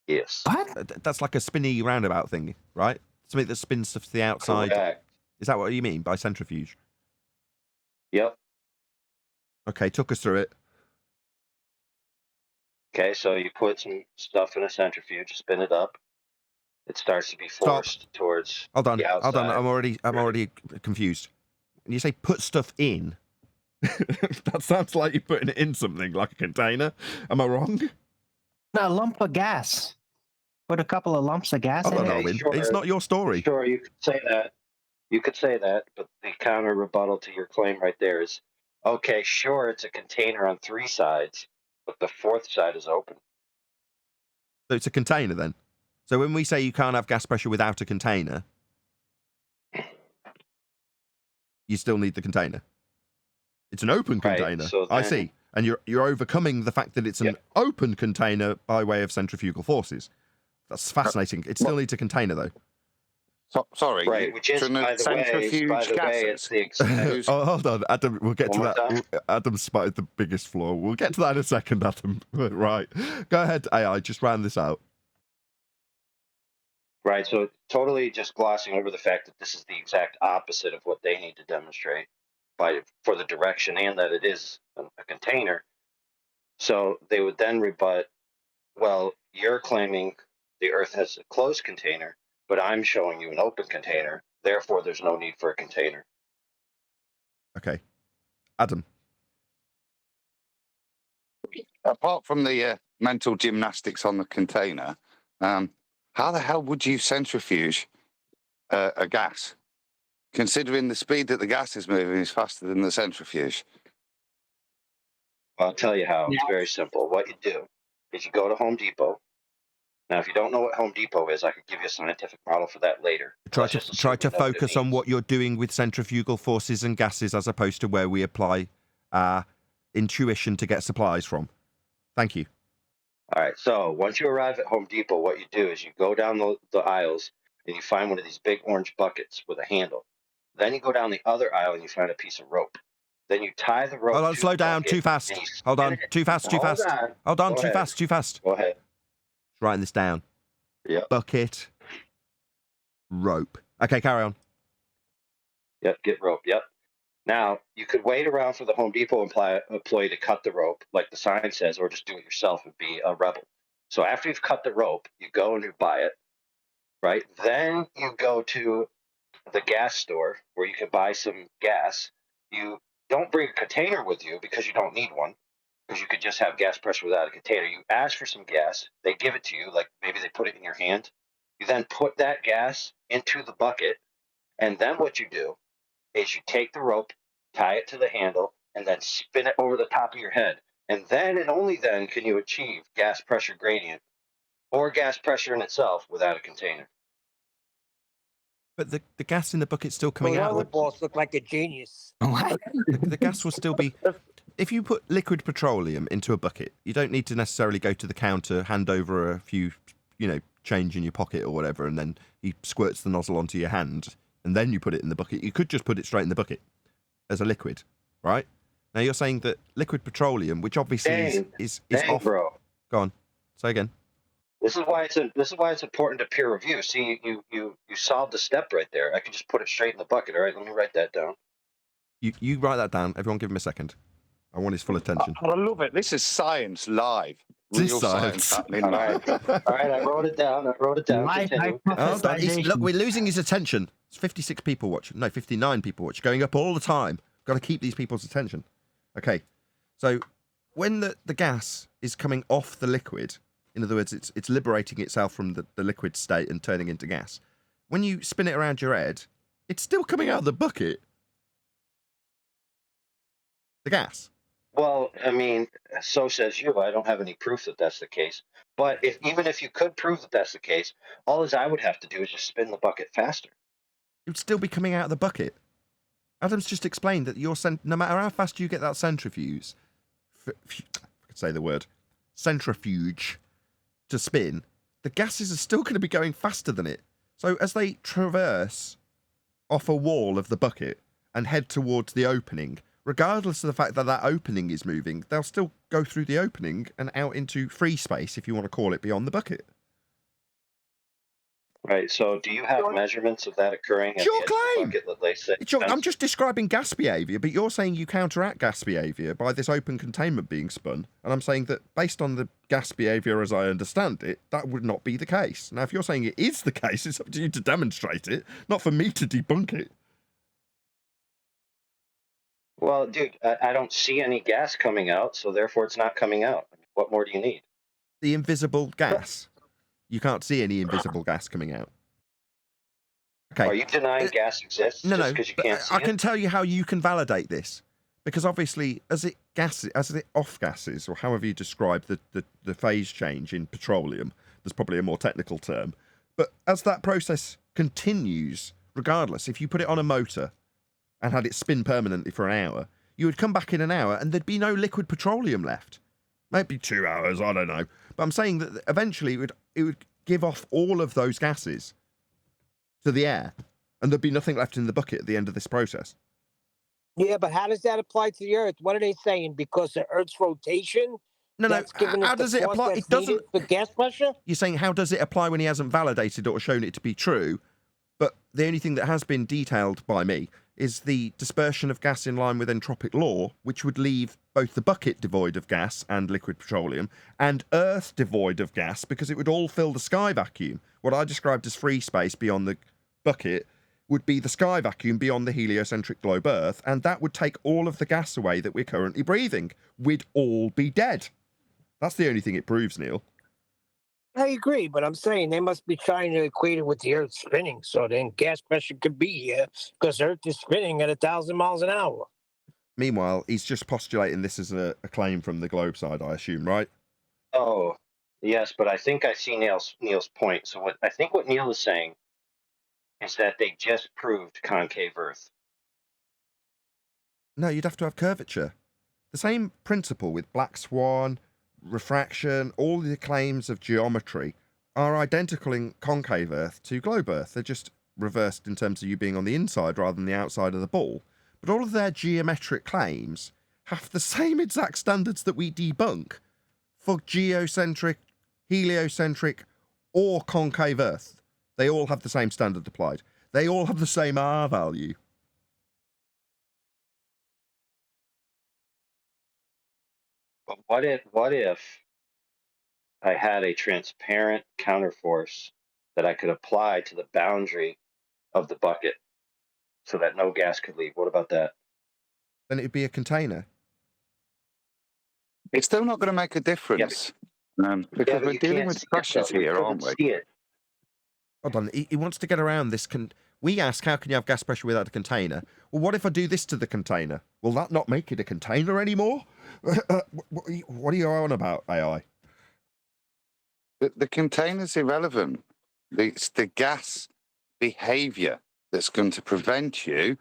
Yes. What? That's like a spinny roundabout thing, right? Something that spins stuff to the outside. Correct. Is that what you mean by centrifuge? Yep. Okay, talk us through it. Okay, so you put some stuff in a centrifuge, spin it up. It starts to be forced towards Hold on. the outside. Hold on. I'm already confused. When you say put stuff in, that sounds like you're putting it in something, like a container. Am I wrong? A lump of gas. Put a couple of lumps of gas Hold in on, it. Alwyn. sure. It's not your story. Sure, you could say that. You could say that, but the counter rebuttal to your claim right there is, okay, sure, it's a container on three sides, but the fourth side is open. So it's a container then. So when we say you can't have gas pressure without a container, you still need the container. It's an open Right, container. so I then- see. And you're overcoming the fact that it's an open container by way of centrifugal forces. That's fascinating. It still needs a container though. Sorry. Right, which is, shouldn't by have the way, centrifuge gases. it's the exact. Oh, hold on, Adam. We'll get to One more that. Adam spotted the biggest flaw. We'll get to that in a second, Adam. Right. Go ahead, AI. Just round this out. Right, so totally just glossing over the fact that this is the exact opposite of what they need to demonstrate for the direction, and that it is a container. So they would then rebut, well, you're claiming the Earth has a closed container, but I'm showing you an open container. Therefore, there's no need for a container. Okay. Adam. Apart from the mental gymnastics on the container, how the hell would you centrifuge a gas, considering the speed that the gas is moving is faster than the centrifuge? I'll tell you how. Yeah. It's very simple. What you do is you go to Home Depot. Now, if you don't know what Home Depot is, I could give you a scientific model for that later. Try Let's to just try assume to you know what it focus on means. what you're doing with centrifugal forces and gases, as opposed to where we apply intuition to get supplies from. Thank you. All right. So once you arrive at Home Depot, what you do is you go down the aisles and you find one of these big orange buckets with a handle. Then you go down the other aisle and you find a piece of rope. Then you tie the rope. Hold on, to slow the down, bucket too fast. and you Hold spin on, it. too fast, too Hold fast. on. Hold on, Go too ahead. fast, too fast. Go ahead. Writing this down. Yep. Bucket, rope. Okay, carry on. Yep. Get rope. Yep. Now, you could wait around for the Home Depot employee to cut the rope, like the sign says, or just do it yourself and be a rebel. So after you've cut the rope, you go and you buy it, right? Then you go to the gas store where you can buy some gas. You don't bring a container with you because you don't need one, because you could just have gas pressure without a container. You ask for some gas. They give it to you, like maybe they put it in your hand. You then put that gas into the bucket, and then what you do is you take the rope, tie it to the handle, and then spin it over the top of your head. And then and only then can you achieve gas pressure gradient or gas pressure in itself without a container. But the gas in the bucket's still coming Well, out. other boss look like a genius. What? The gas will still be. If you put liquid petroleum into a bucket, you don't need to necessarily go to the counter, hand over a few, change in your pocket or whatever, and then he squirts the nozzle onto your hand, and then you put it in the bucket. You could just put it straight in the bucket as a liquid, right? Now you're saying that liquid petroleum, which obviously is off. Bro. Go on, say again. This is why it's important to peer review. See, you solved the step right there. I can just put it straight in the bucket. All right, let me write that down. You write that down. Everyone, give him a second. I want his full attention. I love it. This is science live. This Real science. happening All live. right, all right. I wrote it down. Live Continue. Hold on. hypothesization. Look, we're losing his attention. It's 56 people watching. No, 59 people watching. Going up all the time. Got to keep these people's attention. Okay. So when the gas is coming off the liquid, in other words, it's liberating itself from the liquid state and turning into gas. When you spin it around your head, it's still coming out of the bucket. The gas. Well, I mean, so says you. I don't have any proof that that's the case. But even if you could prove that that's the case, all I would have to do is just spin the bucket faster. It would still be coming out of the bucket. Adam's just explained that no matter how fast you get that centrifuge, I could say the word, centrifuge, to spin, the gases are still going to be going faster than it. So as they traverse off a wall of the bucket and head towards the opening, regardless of the fact that that opening is moving, they'll still go through the opening and out into free space, if you want to call it, beyond the bucket. Right. So, do you have measurements of that occurring at Your the edge of the claim. bucket that they say? I'm just describing gas behaviour, but you're saying you counteract gas behaviour by this open containment being spun, and I'm saying that based on the gas behaviour as I understand it, that would not be the case. Now, if you're saying it is the case, it's up to you to demonstrate it, not for me to debunk it. Well, dude, I don't see any gas coming out, so therefore it's not coming out. What more do you need? The invisible gas. You can't see any invisible gas coming out. Okay. Are you denying gas exists No, just no. because you can't see I can it? tell you how you can validate this, because obviously, as it off gases, or however you describe the phase change in petroleum, there's probably a more technical term. But as that process continues, regardless, if you put it on a motor and had it spin permanently for an hour, you would come back in an hour and there'd be no liquid petroleum left. Maybe 2 hours, I don't know. But I'm saying that eventually it would give off all of those gases to the air, and there'd be nothing left in the bucket at the end of this process. Yeah, but how does that apply to the Earth? What are they saying? Because the Earth's rotation? No. That's giving How it the does it force apply? that's It doesn't. needed for gas pressure? You're saying how does it apply when he hasn't validated or shown it to be true? But the only thing that has been detailed by me is the dispersion of gas in line with entropic law, which would leave both the bucket devoid of gas and liquid petroleum, and Earth devoid of gas, because it would all fill the sky vacuum. What I described as free space beyond the bucket would be the sky vacuum beyond the heliocentric globe Earth, and that would take all of the gas away that we're currently breathing. We'd all be dead. That's the only thing it proves, Neil. I agree, but I'm saying they must be trying to equate it with the Earth spinning, so then gas pressure could be here because Earth is spinning at 1,000 miles an hour. Meanwhile, he's just postulating this as a claim from the globe side, I assume, right? Oh, yes, but I think I see Neil's point. So what I think what Neil is saying is that they just proved concave Earth. No, you'd have to have curvature. The same principle with Black Swan, refraction, all the claims of geometry are identical in concave Earth to globe Earth. They're just reversed in terms of you being on the inside rather than the outside of the ball. But all of their geometric claims have the same exact standards that we debunk for geocentric, heliocentric, or concave Earth. They all have the same standard applied. They all have the same R value. But what if I had a transparent counterforce that I could apply to the boundary of the bucket so that no gas could leave? What about that? Then it would be a container. It's still not going to make a difference. Because we're dealing with pressures here, aren't we? See it. Hold on, he wants to get around this. We ask, how can you have gas pressure without a container? Well, what if I do this to the container? Will that not make it a container anymore? What are you on about, AI? The container's irrelevant. It's the gas behavior that's going to prevent you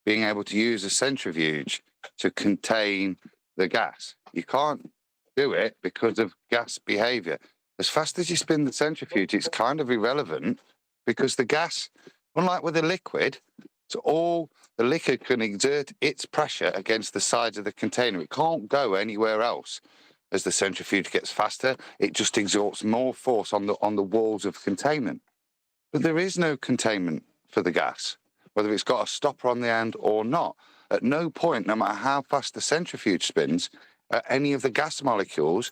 being able to use a centrifuge to contain the gas. You can't do it because of gas behavior. As fast as you spin the centrifuge, it's kind of irrelevant because the gas, unlike with a liquid, so the liquid can exert its pressure against the sides of the container. It can't go anywhere else. As the centrifuge gets faster, it just exerts more force on the walls of containment. But there is no containment for the gas, whether it's got a stopper on the end or not. At no point, no matter how fast the centrifuge spins, any of the gas molecules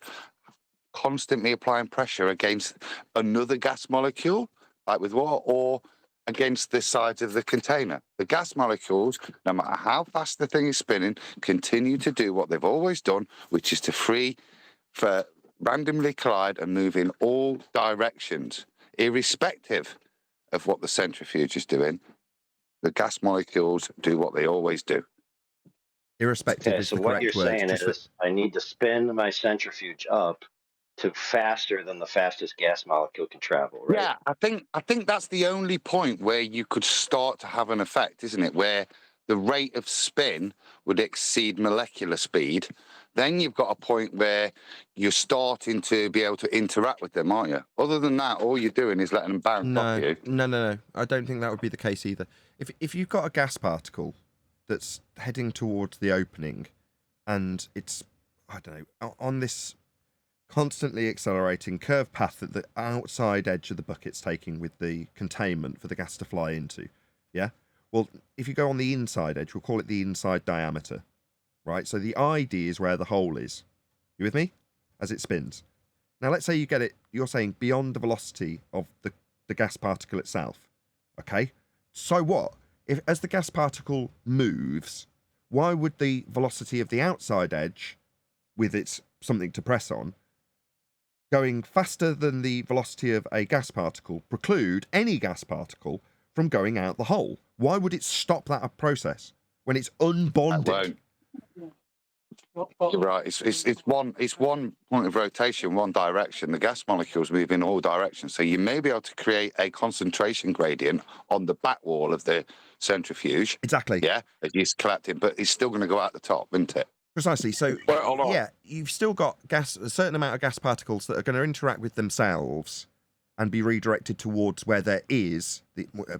constantly applying pressure against another gas molecule, like with water, or against the sides of the container. The gas molecules, no matter how fast the thing is spinning, continue to do what they've always done, which is to randomly collide and move in all directions, irrespective of what the centrifuge is doing. The gas molecules do what they always do. Irrespective Okay, is so the what correct you're word. saying is I need to spin my centrifuge up to faster than the fastest gas molecule can travel, right? Yeah, I think that's the only point where you could start to have an effect, isn't it? Where the rate of spin would exceed molecular speed. Then you've got a point where you're starting to be able to interact with them, aren't you? Other than that, all you're doing is letting them bounce off you. No. I don't think that would be the case either. If you've got a gas particle that's heading towards the opening and it's, I don't know, on this constantly accelerating curved path that the outside edge of the bucket's taking with the containment for the gas to fly into, yeah? Well, if you go on the inside edge, we'll call it the inside diameter, right? So the ID is where the hole is. You with me? As it spins. Now, let's say you get it, you're saying beyond the velocity of the gas particle itself, okay? So what? If as the gas particle moves, why would the velocity of the outside edge, with its something to press on, going faster than the velocity of a gas particle, preclude any gas particle from going out the hole? Why would it stop that process when it's unbonded? You're right. It's one point of rotation, one direction. The gas molecules move in all directions. So you may be able to create a concentration gradient on the back wall of the centrifuge. Exactly. Yeah, as you collect it, but it's still going to go out the top, isn't it? Precisely. So, yeah, you've still got a certain amount of gas particles that are going to interact with themselves and be redirected towards where there is,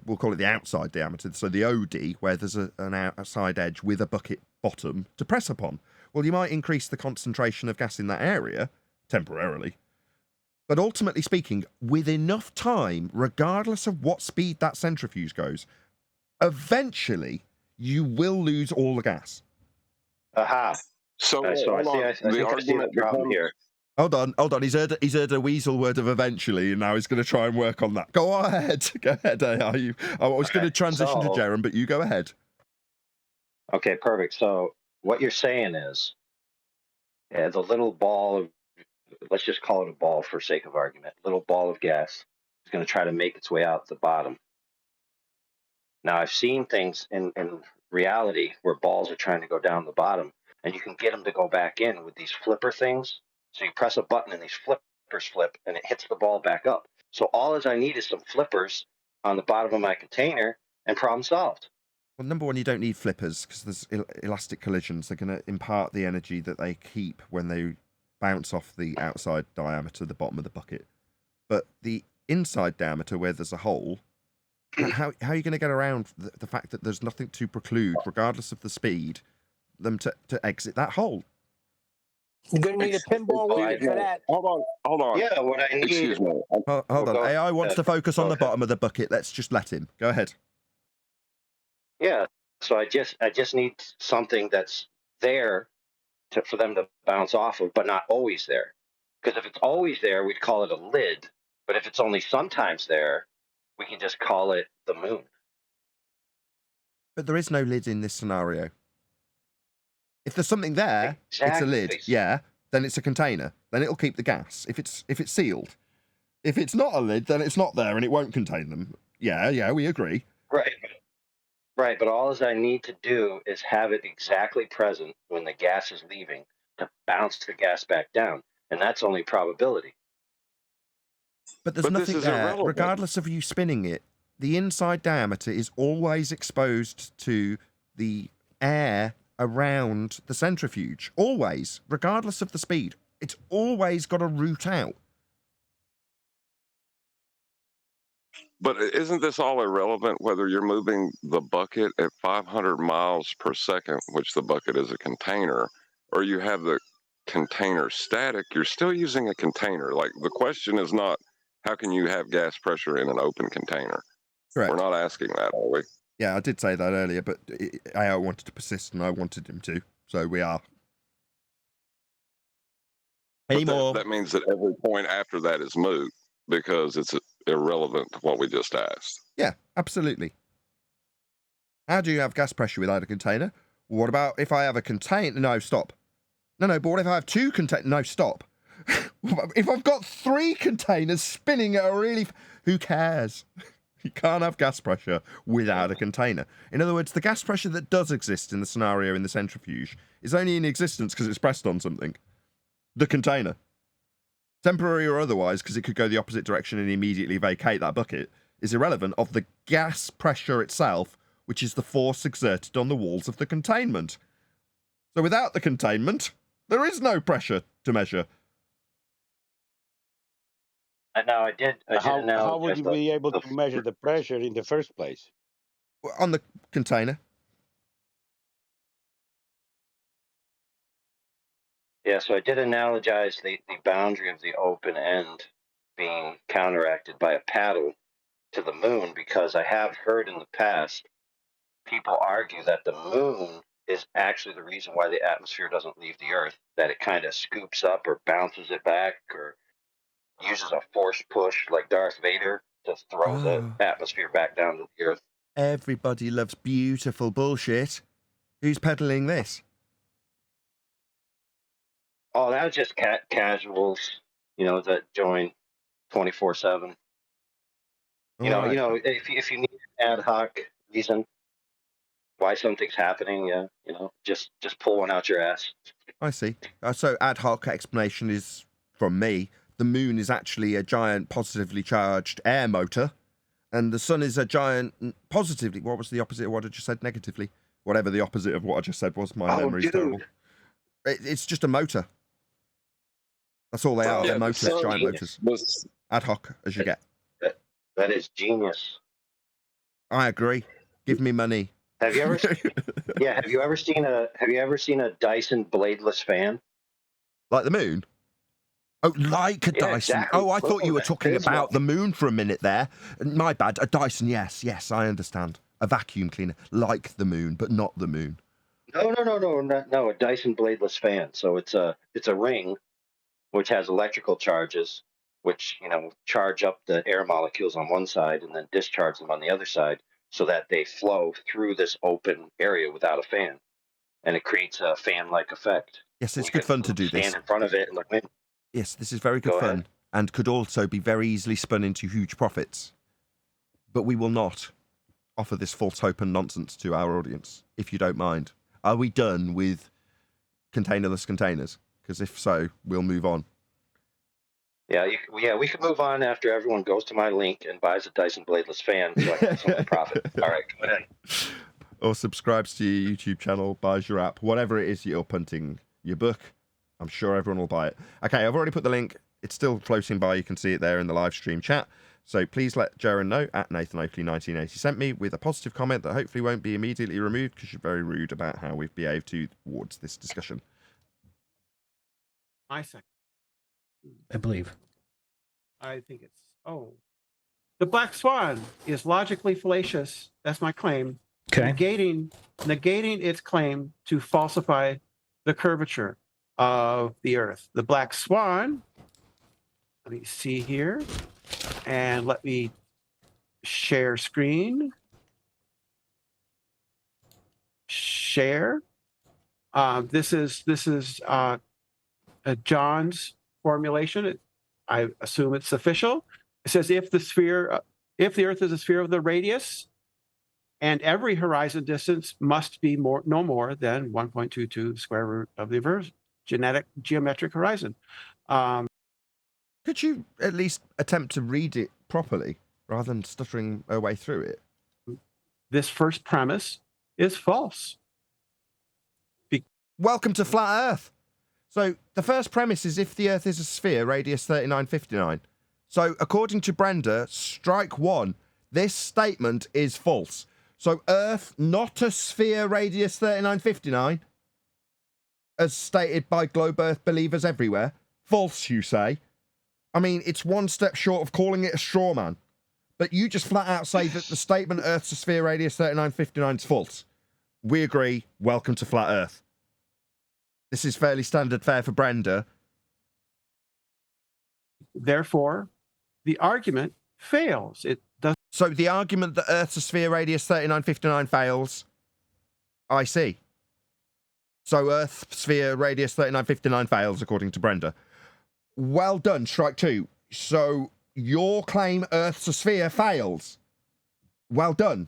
we'll call it the outside diameter, so the OD, where there's an outside edge with a bucket bottom to press upon. Well, you might increase the concentration of gas in that area, temporarily. But ultimately speaking, with enough time, regardless of what speed that centrifuge goes, eventually you will lose all the gas. Aha. So I see the problem here. Hold on. He's heard a weasel word of eventually, and now he's going to try and work on that. Go ahead. Go ahead, AI. I was going to transition to Jeran, but you go ahead. Okay, perfect. So what you're saying is the little ball let's just call it a ball for sake of argument, little ball of gas is going to try to make its way out the bottom. Now, I've seen things in reality where balls are trying to go down the bottom, and you can get them to go back in with these flipper things. So you press a button and these flippers flip, and it hits the ball back up. So all as I need is some flippers on the bottom of my container, and problem solved. Well, number one, you don't need flippers because there's elastic collisions. They're going to impart the energy that they keep when they bounce off the outside diameter, the bottom of the bucket. But the inside diameter, where there's a hole, how are you going to get around the fact that there's nothing to preclude, regardless of the speed, them to exit that hole? You're gonna need a pinball wheel for that. Hold on. Yeah, what I need. Excuse me. Hold on. go AI wants to focus on Go the ahead. bottom of the bucket. Let's just let him. Go ahead. Yeah. So I just need something that's there for them to bounce off of, but not always there. Because if it's always there, we'd call it a lid. But if it's only sometimes there, we can just call it the moon. But there is no lid in this scenario. If there's something there, it's a lid. Exactly. Yeah, then it's a container. Then it'll keep the gas. If it's sealed. If it's not a lid, then it's not there and it won't contain them. Yeah, we agree. Right, but all I need to do is have it exactly present when the gas is leaving to bounce the gas back down. And that's only probability. But there's But this nothing is there, irrelevant. regardless of you spinning it. The inside diameter is always exposed to the air around the centrifuge. Always, regardless of the speed. It's always got a route out. But isn't this all irrelevant whether you're moving the bucket at 500 miles per second, which the bucket is a container, or you have the container static? You're still using a container. Like, the question is not how can you have gas pressure in an open container? Correct. We're not asking that, are we? Yeah, I did say that earlier, but AI wanted to persist and I wanted him to. So we are. Any But more? that means that every point after that is moot because it's irrelevant to what we just asked. Yeah, absolutely. How do you have gas pressure without a container? What about if I have a container? No, stop. No, but what if I have two containers? No, stop. If I've got 3 containers spinning at a really... Who cares? You can't have gas pressure without a container. In other words, the gas pressure that does exist in the scenario in the centrifuge is only in existence because it's pressed on something. The container. Temporary or otherwise, because it could go the opposite direction and immediately vacate that bucket, is irrelevant of the gas pressure itself, which is the force exerted on the walls of the containment. So without the containment, there is no pressure to measure. And now I did How would you be able to measure the pressure in the first place? On the container. Yeah, so I did analogize the boundary of the open end being counteracted by a paddle to the moon, because I have heard in the past people argue that the moon is actually the reason why the atmosphere doesn't leave the Earth, that it kind of scoops up or bounces it back or uses a force push like Darth Vader to throw the atmosphere back down to the Earth. Everybody loves beautiful bullshit. Who's peddling this? Oh, that was just casuals, that join 24/7. You know, if you need an ad hoc reason why something's happening, just pull one out your ass. I see. So ad hoc explanation is from me. The moon is actually a giant positively charged air motor, and the sun is a giant positively... What was the opposite of what I just said? Negatively. Whatever the opposite of what I just said was. My memory's terrible. It's just a motor. That's all they are. They're motors, giant motors. Ad hoc as you get. That is genius. I agree. Give me money. Have you ever? Have you ever seen a Dyson bladeless fan? Like the moon? Oh, like a Dyson. Exactly. Oh, I thought you were talking about the moon for a minute there. My bad. A Dyson, yes, I understand. A vacuum cleaner, like the moon, but not the moon. No, a Dyson bladeless fan. So it's a ring which has electrical charges, which charge up the air molecules on one side and then discharge them on the other side, so that they flow through this open area without a fan, and it creates a fan-like effect. Yes, it's good fun to do this. Stand in front of it and look in. Yes, this is very good Go fun ahead. and could also be very easily spun into huge profits. But we will not offer this false hope and nonsense to our audience, if you don't mind. Are we done with containerless containers? Because if so, we'll move on. Yeah, we can move on after everyone goes to my link and buys a Dyson bladeless fan so I can get some of the profit. All right, go ahead. Or subscribes to your YouTube channel, buys your app, whatever it is you're punting your book. I'm sure everyone will buy it. Okay, I've already put the link. It's still floating by. You can see it there in the live stream chat. So please let Jeran know at Nathan Oakley 1980 sent me with a positive comment that hopefully won't be immediately removed because you're very rude about how we've behaved towards this discussion. My second. I believe. I think it's, the Black Swan is logically fallacious. That's my claim. Okay. Negating its claim to falsify the curvature of the Earth. The Black Swan, let me see here, and let me share screen. Share. This is John's formulation. I assume it's official. It says if the Earth is a sphere of the radius, and every horizon distance must be no more than 1.22 square root of the geometric horizon. Could you at least attempt to read it properly rather than stuttering our way through it? This first premise is false. Welcome to Flat Earth. So the first premise is if the Earth is a sphere, radius 3959. So according to Brenda, strike one, this statement is false. So Earth, not a sphere, radius 3959, as stated by globe Earth believers everywhere. False, you say? I mean, it's one step short of calling it a straw man. But you just flat out say that the statement Earth's a sphere, radius 3959 is false. We agree. Welcome to Flat Earth. This is fairly standard fare for Brenda. Therefore, the argument fails. It does. So the argument that Earth's a sphere, radius 3959 fails. I see. So Earth, sphere, radius 3959 fails, according to Brenda. Well done, strike two. So your claim Earth's a sphere fails. Well done.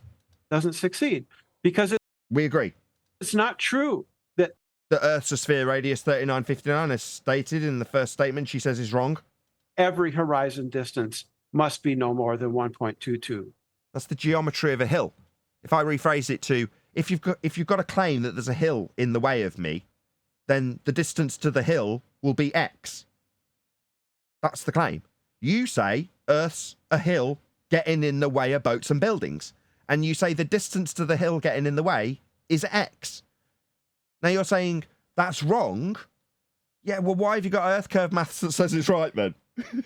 Doesn't succeed because we agree. It's not true that the Earth's a sphere, radius 3959, as stated in the first statement, she says is wrong. Every horizon distance must be no more than 1.22. That's the geometry of a hill. If I rephrase it to, if you've got a claim that there's a hill in the way of me, then the distance to the hill will be X. That's the claim. You say Earth's a hill getting in the way of boats and buildings. And you say the distance to the hill getting in the way is X. Now you're saying that's wrong. Yeah, well, why have you got Earth curve maths that says it's right then?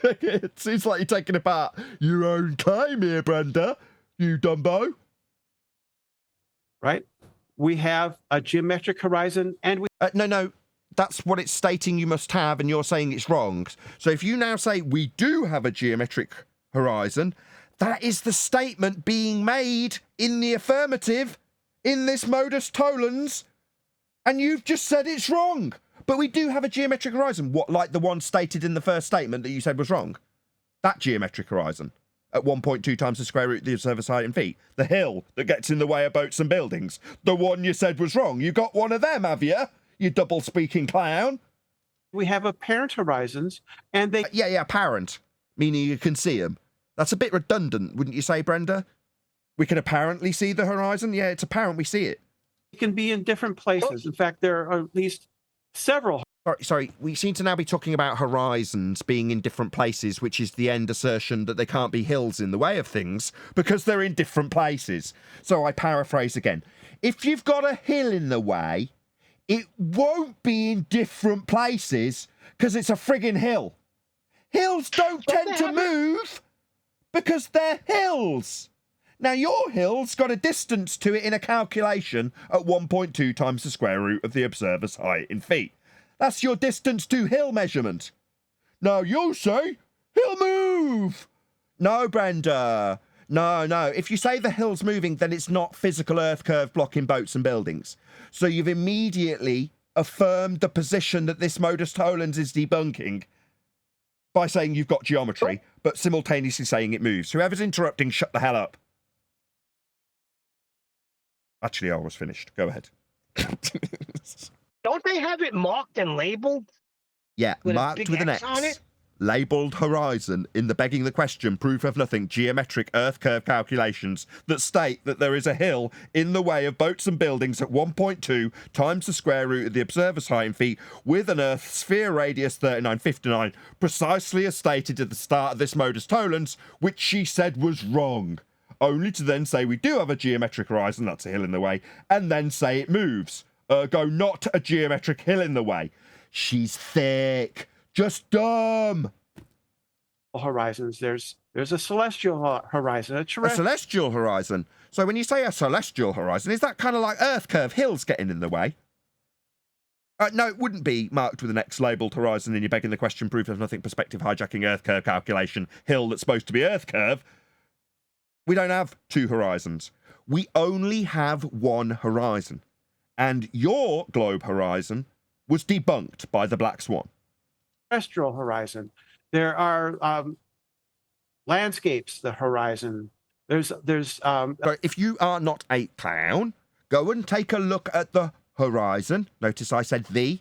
It seems like you're taking apart your own claim here, Brenda. You Dumbo. Right? We have a geometric horizon and we... No. That's what it's stating you must have, and you're saying it's wrong. So if you now say we do have a geometric horizon, that is the statement being made in the affirmative in this modus tollens, and you've just said it's wrong. But we do have a geometric horizon. What, like the one stated in the first statement that you said was wrong? That geometric horizon at 1.2 times the square root of the observer's height in feet. The hill that gets in the way of boats and buildings. The one you said was wrong. You got one of them, have you? You double-speaking clown. We have apparent horizons, and they... Yeah, apparent, meaning you can see them. That's a bit redundant, wouldn't you say, Brenda? We can apparently see the horizon? Yeah, it's apparent we see it. It can be in different places. In fact, there are at least several... Sorry, we seem to now be talking about horizons being in different places, which is the end assertion that there can't be hills in the way of things, because they're in different places. So I paraphrase again. If you've got a hill in the way... it won't be in different places because it's a friggin' hill. Hills don't tend to move because they're hills. Now, your hill's got a distance to it in a calculation at 1.2 times the square root of the observer's height in feet. That's your distance to hill measurement. Now, you say, hill move. No, Brenda. No. If you say the hill's moving, then it's not physical earth curve blocking boats and buildings. So you've immediately affirmed the position that this modus tollens is debunking. by saying you've got geometry, but simultaneously saying it moves. Whoever's interrupting, shut the hell up. Actually, I was finished. Go ahead. Don't they have it marked and labeled? Yeah, With a marked big with an X on X. it? Labelled horizon in the begging the question, proof of nothing, geometric earth curve calculations that state that there is a hill in the way of boats and buildings at 1.2 times the square root of the observer's height in feet with an earth sphere radius 3959, precisely as stated at the start of this modus tollens, which she said was wrong. Only to then say we do have a geometric horizon, that's a hill in the way, and then say it moves. Ergo, not a geometric hill in the way. She's thick. Just dumb. Horizons. There's a celestial horizon, a A terrestrial. celestial horizon. So when you say a celestial horizon, is that kind of like earth curve hills getting in the way? No, it wouldn't be marked with an X labelled horizon and you're begging the question, proof of nothing, perspective hijacking earth curve calculation, hill that's supposed to be earth curve. We don't have two horizons. We only have one horizon. And your globe horizon was debunked by the Black Swan. Terrestrial horizon. There are landscapes. The horizon. There's. So if you are not a clown, go and take a look at the horizon. Notice I said the,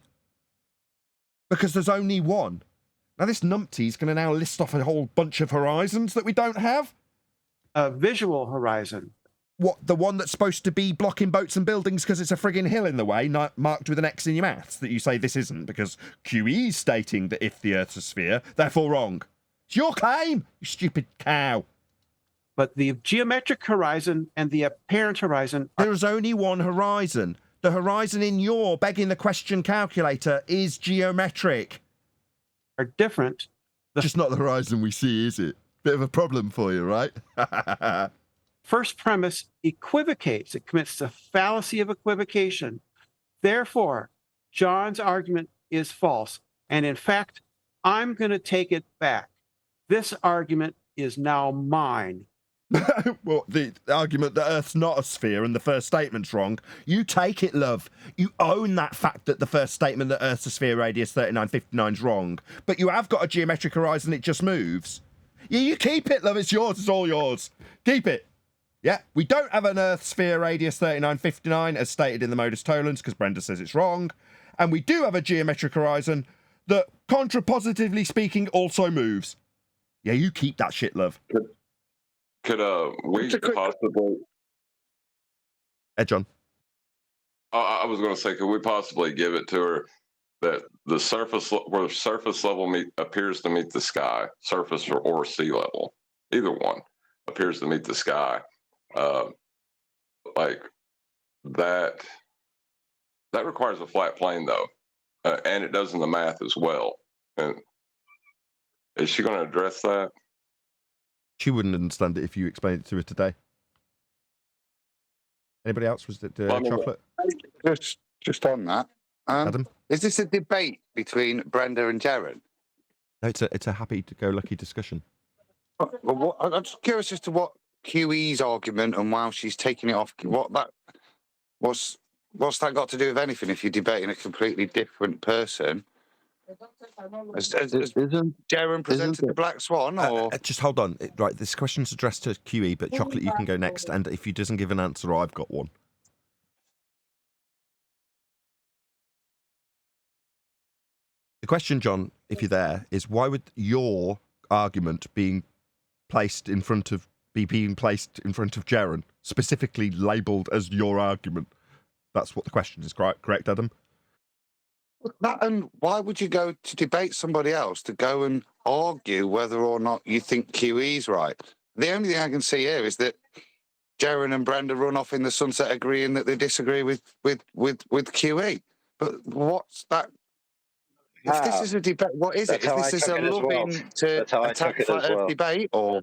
because there's only one. Now this numpty's going to now list off a whole bunch of horizons that we don't have. A visual horizon. What, the one that's supposed to be blocking boats and buildings because it's a friggin' hill in the way, not marked with an X in your maths, that you say this isn't because QE's stating that if the Earth's a sphere, therefore wrong. It's your claim, you stupid cow. But the geometric horizon and the apparent horizon. There's only one horizon. The horizon in your begging the question calculator is geometric. Are different. Just not the horizon we see, is it? Bit of a problem for you, right? First premise equivocates. It commits the fallacy of equivocation. Therefore, John's argument is false. And in fact, I'm going to take it back. This argument is now mine. Well, the argument that Earth's not a sphere and the first statement's wrong, you take it, love. You own that fact that the first statement that Earth's a sphere radius 3959 is wrong. But you have got a geometric horizon, it just moves. Yeah, you keep it, love. It's yours. It's all yours. Keep it. Yeah, we don't have an Earth sphere radius 3959 as stated in the modus tollens because Brenda says it's wrong. And we do have a geometric horizon that, contrapositively speaking, also moves. Yeah, you keep that shit, love. Could we possibly... John. I was going to say, could we possibly give it to her that the surface, where surface level appears to meet the sky, surface or sea level, either one appears to meet the sky, like that requires a flat plane though, and it does in the math as well. And is she going to address that? She wouldn't understand it if you explained it to her today. Anybody else? Was it Chocolate? Just on that. Adam? Is this a debate between Brenda and Jaren? No, it's a happy-go-lucky discussion. Well, I'm just curious as to what QE's argument and why she's taking it off. What's that got to do with anything? If you're debating a completely different person, has Jaren presented the Black Swan? Or just hold on. Right, this question's addressed to QE, but Chocolate, you can go next. And if he doesn't give an answer, I've got one. The question, John, if you're there, is why would your argument being placed in front of Jeran, specifically labelled as your argument? That's what the question is, correct, Adam? and why would you go to debate somebody else to go and argue whether or not you think QE's right? The only thing I can see here is that Jeran and Brenda run off in the sunset agreeing that they disagree with QE. But what's that? If this is a debate, what is it? Is this is a loving to attack flat earth debate, or?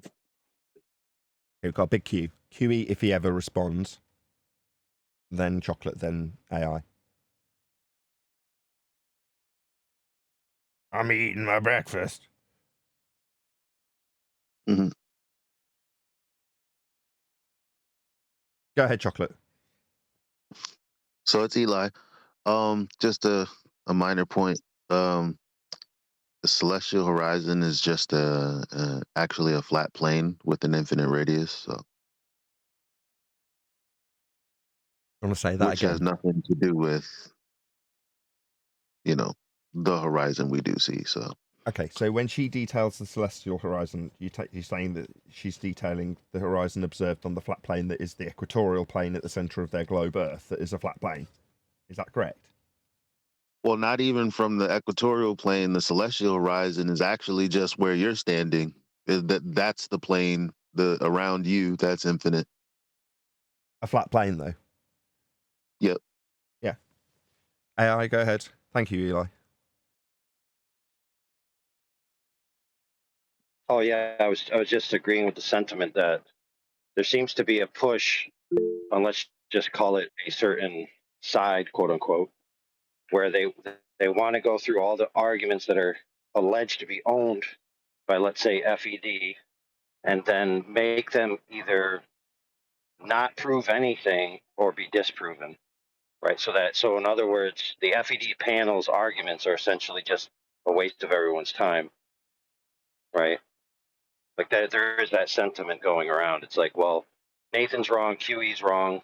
We've got a big Q. QE, if he ever responds, then Chocolate, then AI. I'm eating my breakfast. Mm-hmm. Go ahead, Chocolate. So it's Eli. Just a minor point. The celestial horizon is just actually a flat plane with an infinite radius. So, I want to say that which again. has nothing to do with, the horizon we do see. So, Okay, so when she details the celestial horizon, you're saying that she's detailing the horizon observed on the flat plane that is the equatorial plane at the center of their globe Earth, that is a flat plane. Is that correct? well, not even from the equatorial plane, the celestial horizon is actually just where you're standing. That's the plane, the around you, that's infinite. A flat plane, though. Yep. Yeah. AI, go ahead. Thank you, Eli. Oh yeah, I was just agreeing with the sentiment that there seems to be a push, and let's just call it a certain side, quote unquote, where they want to go through all the arguments that are alleged to be owned by, let's say, FED, and then make them either not prove anything or be disproven, right? So in other words, the FED panel's arguments are essentially just a waste of everyone's time, right? Like that, there is that sentiment going around. It's like, well, Nathan's wrong, QE's wrong.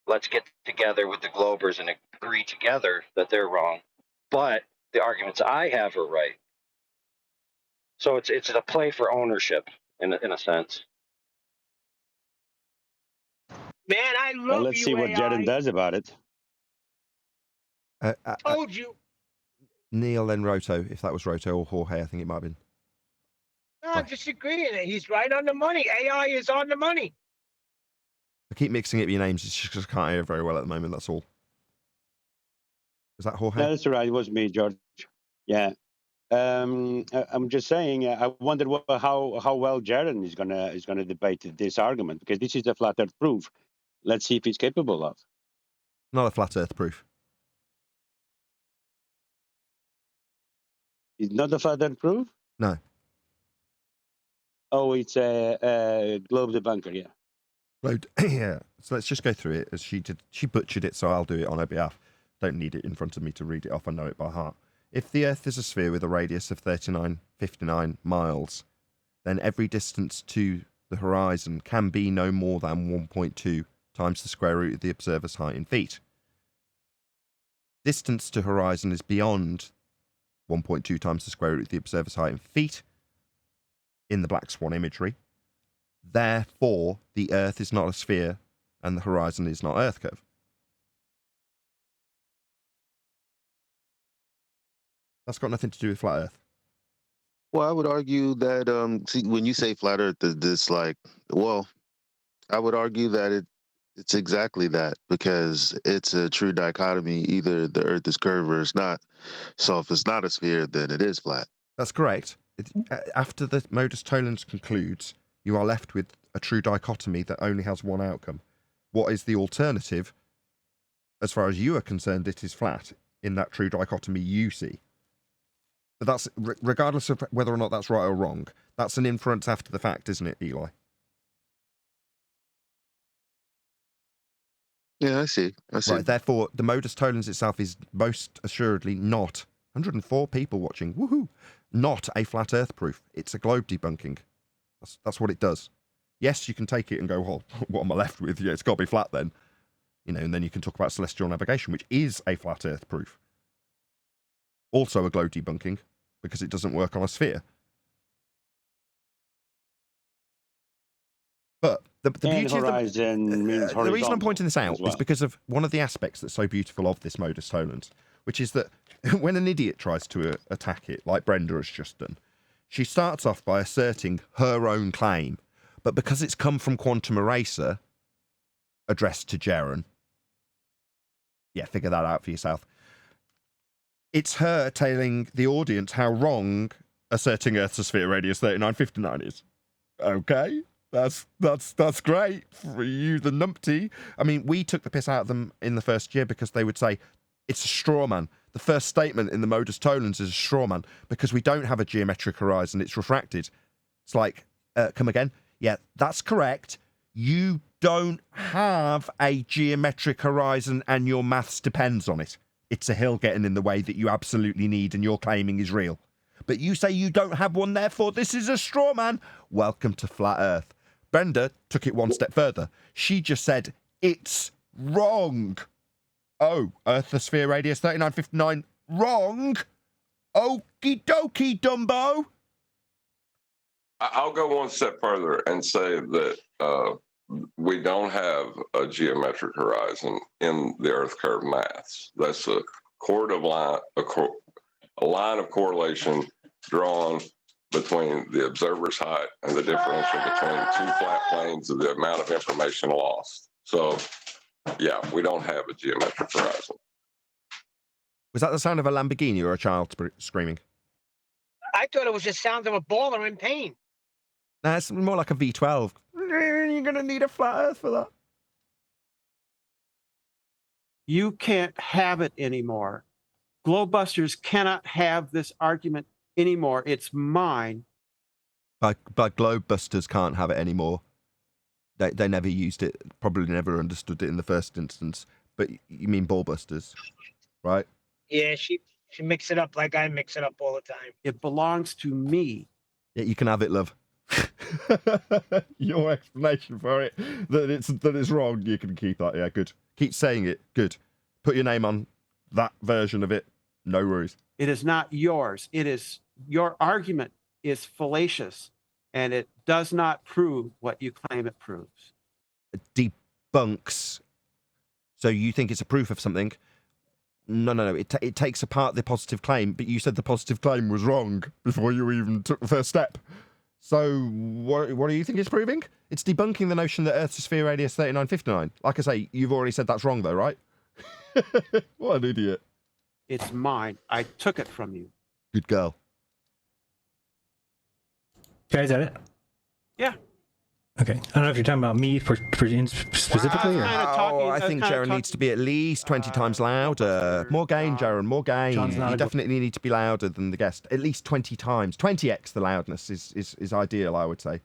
Let's get together with the Globers and agree together that they're wrong. But the arguments I have are right. So it's a play for ownership in a sense. Man, I love Well, let's you, see what Jeran AI. does about it. Told you. Neil, then Roto, if that was Roto, or Jorge, I think it might have been. No, I'm just agreeing. He's right on the money. AI is on the money. I keep mixing up your names, it's just 'cause I can't hear very well at the moment, that's all. Is that Jorge? No, that's all right. It was me, George. Yeah. I'm just saying. I wonder how well Jeran is gonna debate this argument, because this is a flat Earth proof. Let's see if he's capable of. Not a flat Earth proof. It's not a flat Earth proof. No. Oh, it's a globe debunker. Yeah. Yeah. So let's just go through it as she did. She butchered it, so I'll do it on her behalf. Don't need it in front of me to read it off. I know it by heart. If the Earth is a sphere with a radius of 3959 miles, then every distance to the horizon can be no more than 1.2 times the square root of the observer's height in feet. Distance to horizon is beyond 1.2 times the square root of the observer's height in feet in the Black Swan imagery. Therefore, the Earth is not a sphere and the horizon is not Earth curve. That's got nothing to do with flat Earth. Well, I would argue that see, when you say flat Earth, it's like, well, I would argue that it's exactly that, because it's a true dichotomy. Either the Earth is curved or it's not. So if it's not a sphere, then it is flat. That's correct. After the modus tollens concludes, you are left with a true dichotomy that only has one outcome. What is the alternative? As far as you are concerned, it is flat in that true dichotomy you see. But that's regardless of whether or not that's right or wrong. That's an inference after the fact, isn't it, Eli? Yeah, I see. Right, therefore, the modus tollens itself is most assuredly not, 104 people watching, woohoo, not a flat Earth proof. It's a globe debunking. That's what it does. Yes, you can take it and go, well, what am I left with? Yeah, it's got to be flat then. And then you can talk about celestial navigation, which is a flat Earth proof. Also a globe debunking, because it doesn't work on a sphere. But the beauty of the reason I'm pointing this out is because of one of the aspects that's so beautiful of this modus tollens, which is that when an idiot tries to attack it, like Brenda has just done, she starts off by asserting her own claim, but because it's come from Quantum Eraser, addressed to Jeran, yeah, figure that out for yourself. It's her telling the audience how wrong asserting Earth's a sphere radius 3959 is. Okay, that's great for you, the numpty. I mean, we took the piss out of them in the first year because they would say it's a straw man. The first statement in the modus tollens is a straw man because we don't have a geometric horizon. It's refracted. It's like, come again? Yeah, that's correct. You don't have a geometric horizon and your maths depends on it. It's a hill getting in the way that you absolutely need and you're claiming is real. But you say you don't have one, therefore this is a straw man. Welcome to Flat Earth. Brenda took it one step further. She just said, it's wrong. Oh, Earth, the sphere, radius 3959. Wrong. Okie dokie, Dumbo. I'll go one step further and say that we don't have a geometric horizon in the Earth curve maths. That's a line of correlation drawn between the observer's height and the differential between two flat planes of the amount of information lost. So, yeah, we don't have a geometric horizon. Was that the sound of a Lamborghini or a child screaming? I thought it was the sound of a baller in pain. Nah, it's more like a V12. You're going to need a flat Earth for that. You can't have it anymore. Globebusters cannot have this argument anymore. It's mine. But Globebusters can't have it anymore. They never used it, probably never understood it in the first instance. But you mean Ballbusters, right? Yeah, she mix it up like I mix it up all the time. It belongs to me. Yeah, you can have it, love. Your explanation for it, that it's wrong, you can keep that. Yeah, good. Keep saying it. Good. Put your name on that version of it. No worries. It is not yours. It is your argument is fallacious, and it does not prove what you claim it proves. It debunks. So you think it's a proof of something? No. It takes apart the positive claim, but you said the positive claim was wrong before you even took the first step. So what do you think it's proving? It's debunking the notion that Earth's sphere radius 3959. Like I say, you've already said that's wrong though, right? What an idiot. It's mine. I took it from you. Good girl. Okay, is that it? Yeah. Okay. I don't know if you're talking about me specifically or... I think Jeran needs to be at least 20 times louder. More gain, Jeran, more gain. You definitely need to be louder than the guest. At least 20 times. 20x the loudness is ideal, I would say.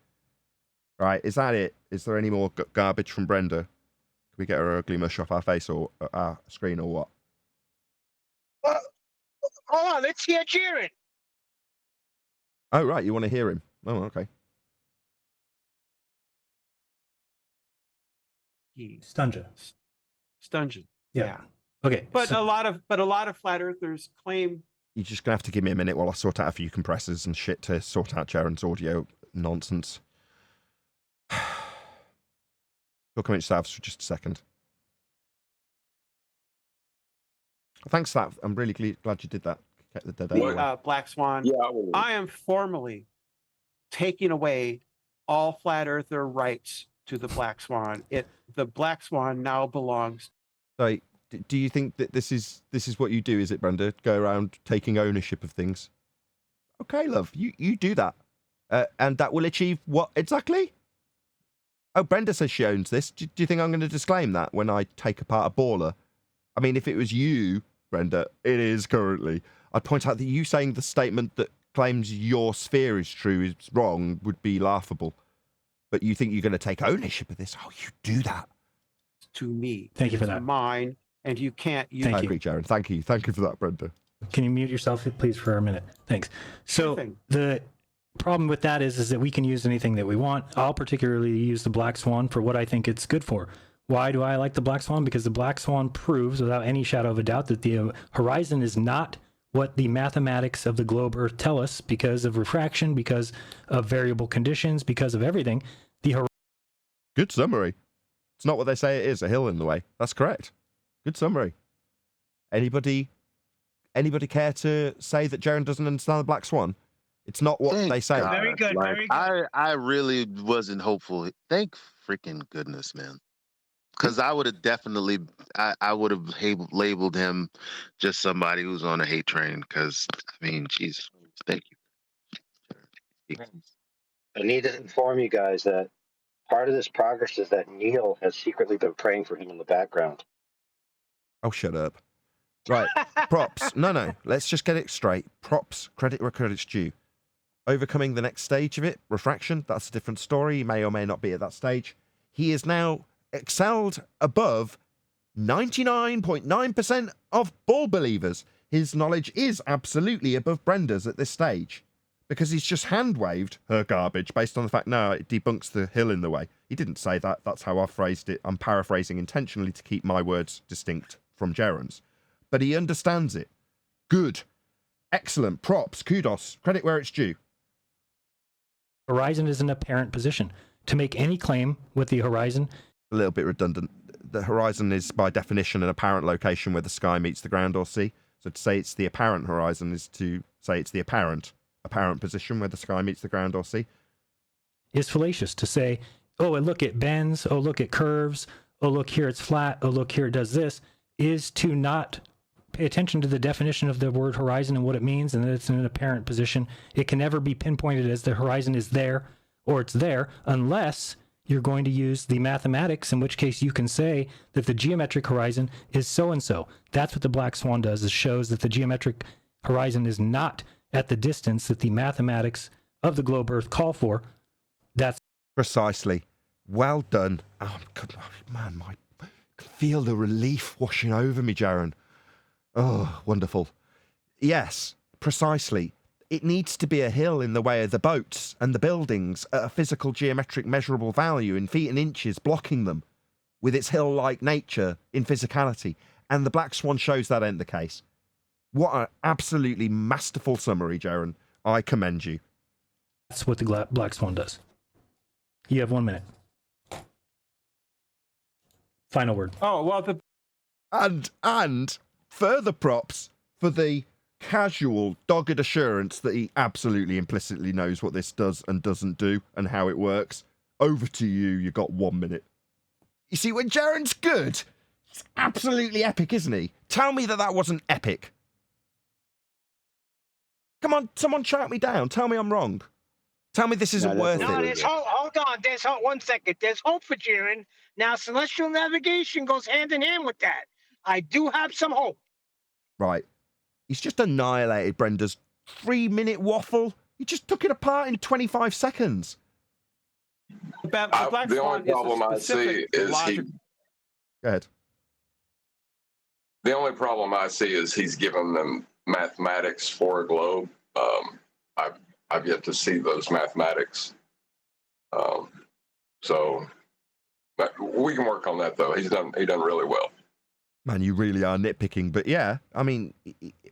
Right, is that it? Is there any more garbage from Brenda? Can we get her ugly mush off our face or our screen or what? Hold on, let's hear Jeran. Oh, right, you want to hear him? Oh, okay. Stungeon. Yeah. Okay. But a lot of flat earthers claim. You're just gonna have to give me a minute while I sort out a few compressors and shit to sort out Jeran's audio nonsense. We'll come into Stavs for just a second. Thanks for that. I'm really glad you did that. Kept the dead air. Black Swan. Yeah, I am formally taking away all flat earther rights to the Black Swan. The Black Swan now belongs. So, do you think that this is what you do? Is it, Brenda? Go around taking ownership of things? Okay, love. You do that, and that will achieve what exactly? Oh, Brenda says she owns this. Do you think I'm going to disclaim that when I take apart a baller? I mean, if it was you, Brenda, it is currently. I'd point out that you saying the statement that claims your sphere is true is wrong would be laughable. But you think you're going to take ownership of this? Oh, you do that. To me. Thank you for that. Mine, and you can't use I agree, Jeran. Thank you for that, Brenda. Can you mute yourself, please, for a minute? Thanks. So the problem with that is that we can use anything that we want. I'll particularly use the Black Swan for what I think it's good for. Why do I like the Black Swan? Because the Black Swan proves, without any shadow of a doubt, that the horizon is not what the mathematics of the globe Earth tell us because of refraction, because of variable conditions, because of everything. Good summary. It's not what they say it is, a hill in the way. That's correct. Good summary. Anybody care to say that Jeran doesn't understand the Black Swan? It's not what they say. God. Very good, Like, very good. I really wasn't hopeful. Thank freaking goodness, man. Because I would have definitely, I would have labeled him just somebody who's on a hate train. Because, I mean, jeez, thank you. I need to inform you guys that part of this progress is that Neil has secretly been praying for him in the background. Oh, shut up. Right, props. No, let's just get it straight. Props, credit where credit's due. Overcoming the next stage of it, refraction, that's a different story. He may or may not be at that stage. He is now excelled above 99.9% of ball believers. his knowledge is absolutely above Brenda's at this stage, because he's just hand-waved her garbage based on the fact, no, it debunks the hill in the way. He didn't say that. That's how I phrased it. I'm paraphrasing intentionally to keep my words distinct from Jeran's. But he understands it. Good. Excellent. Props. Kudos. Credit where it's due. Horizon is an apparent position. To make any claim with the horizon... A little bit redundant. The horizon is, by definition, an apparent location where the sky meets the ground or sea. So to say it's the apparent horizon is to say it's the apparent position where the sky meets the ground or sea. Is fallacious. To say, oh, look, it bends. Oh, look, it curves. Oh, look, here it's flat. Oh, look, here it does this. Is to not pay attention to the definition of the word horizon and what it means, and that it's in an apparent position. It can never be pinpointed as the horizon is there or it's there unless you're going to use the mathematics, in which case you can say that the geometric horizon is so-and-so. That's what the Black Swan does, is shows that the geometric horizon is not at the distance that the mathematics of the globe Earth call for. That's precisely. Well done. Oh, man, I can feel the relief washing over me, Jeran. Oh, wonderful. Yes, precisely. It needs to be a hill in the way of the boats and the buildings at a physical geometric measurable value in feet and inches, blocking them with its hill-like nature in physicality. And the Black Swan shows that ain't the case. What an absolutely masterful summary, Jeran. I commend you. That's what the Black Swan does. You have 1 minute. Final word. Oh, well, And further props for the casual, dogged assurance that he absolutely implicitly knows what this does and doesn't do and how it works. Over to you. You got 1 minute. You see, when Jeran's good, it's absolutely epic, isn't he? Tell me that wasn't epic. Come on, someone shout me down. Tell me I'm wrong. Tell me this isn't worth No, it. there's hope. Hold on. There's hope. 1 second. There's hope for Jeran. Now, celestial navigation goes hand in hand with that. I do have some hope. Right. He's just annihilated Brenda's 3-minute waffle. He just took it apart in 25 seconds. The only problem I see is Go ahead. The only problem I see is he's given them mathematics for a globe. I've yet to see those mathematics. So we can work on that, though. He done really well. Man, you really are nitpicking. But yeah, I mean,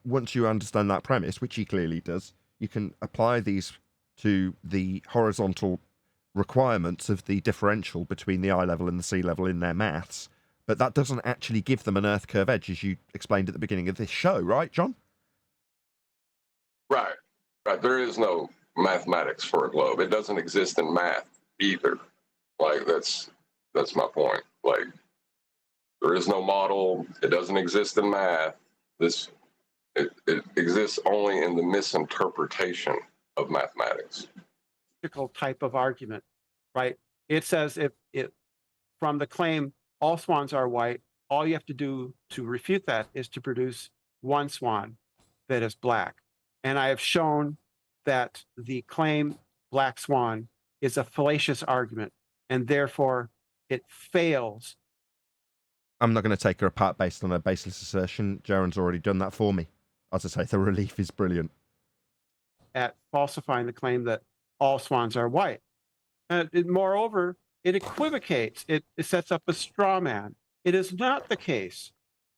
once you understand that premise, which he clearly does, you can apply these to the horizontal requirements of the differential between the eye level and the sea level in their maths. But that doesn't actually give them an Earth curve edge, as you explained at the beginning of this show, right, John? Right. There is no mathematics for a globe. It doesn't exist in math either. Like, that's my point. Like, there is no model. It doesn't exist in math. It exists only in the misinterpretation of mathematics. Type of argument, right? It says if from the claim all swans are white, all you have to do to refute that is to produce one swan that is black. And I have shown that the claim Black Swan is a fallacious argument, and therefore it fails. I'm not going to take her apart based on a baseless assertion. Jeran's already done that for me. As I say, the relief is brilliant. At falsifying the claim that all swans are white. Moreover, it equivocates. It sets up a straw man. It is not the case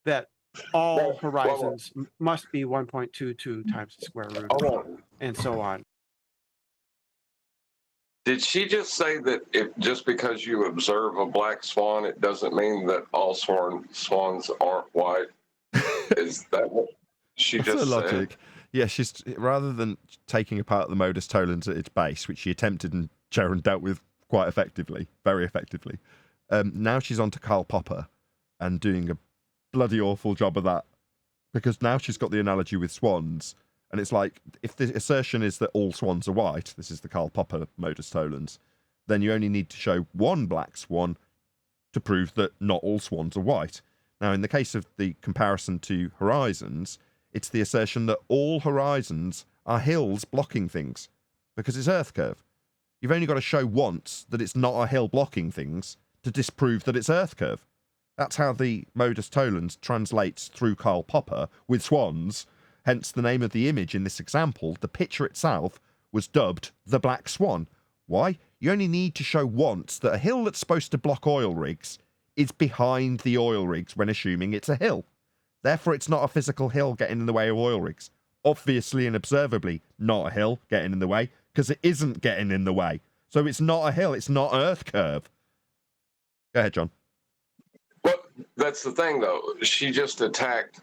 that all horizons must be 1.22 times the square root, and so on. Did she just say that just because you observe a black swan, it doesn't mean that all swans aren't white? Is that what she What's just her said? logic? Yeah, she's rather than taking apart the modus tollens at its base, which she attempted and Jeran dealt with quite effectively, very effectively. Now she's on to Karl Popper and doing a bloody awful job of that, because now she's got the analogy with swans, and it's like, if the assertion is that all swans are white, this is the Karl Popper modus tollens, then you only need to show one black swan to prove that not all swans are white. Now, in the case of the comparison to horizons, it's the assertion that all horizons are hills blocking things, because it's Earth curve. You've only got to show once that it's not a hill blocking things to disprove that it's Earth curve. That's how the modus tollens translates through Karl Popper with swans Hence the name of the image in this example. The picture itself was dubbed the Black Swan. Why? You only need to show once that a hill that's supposed to block oil rigs is behind the oil rigs when assuming it's a hill. Therefore, it's not a physical hill getting in the way of oil rigs. Obviously and observably not a hill getting in the way, because it isn't getting in the way. So it's not a hill, it's not an earth curve. Go ahead, John. Well, that's the thing, though. She just attacked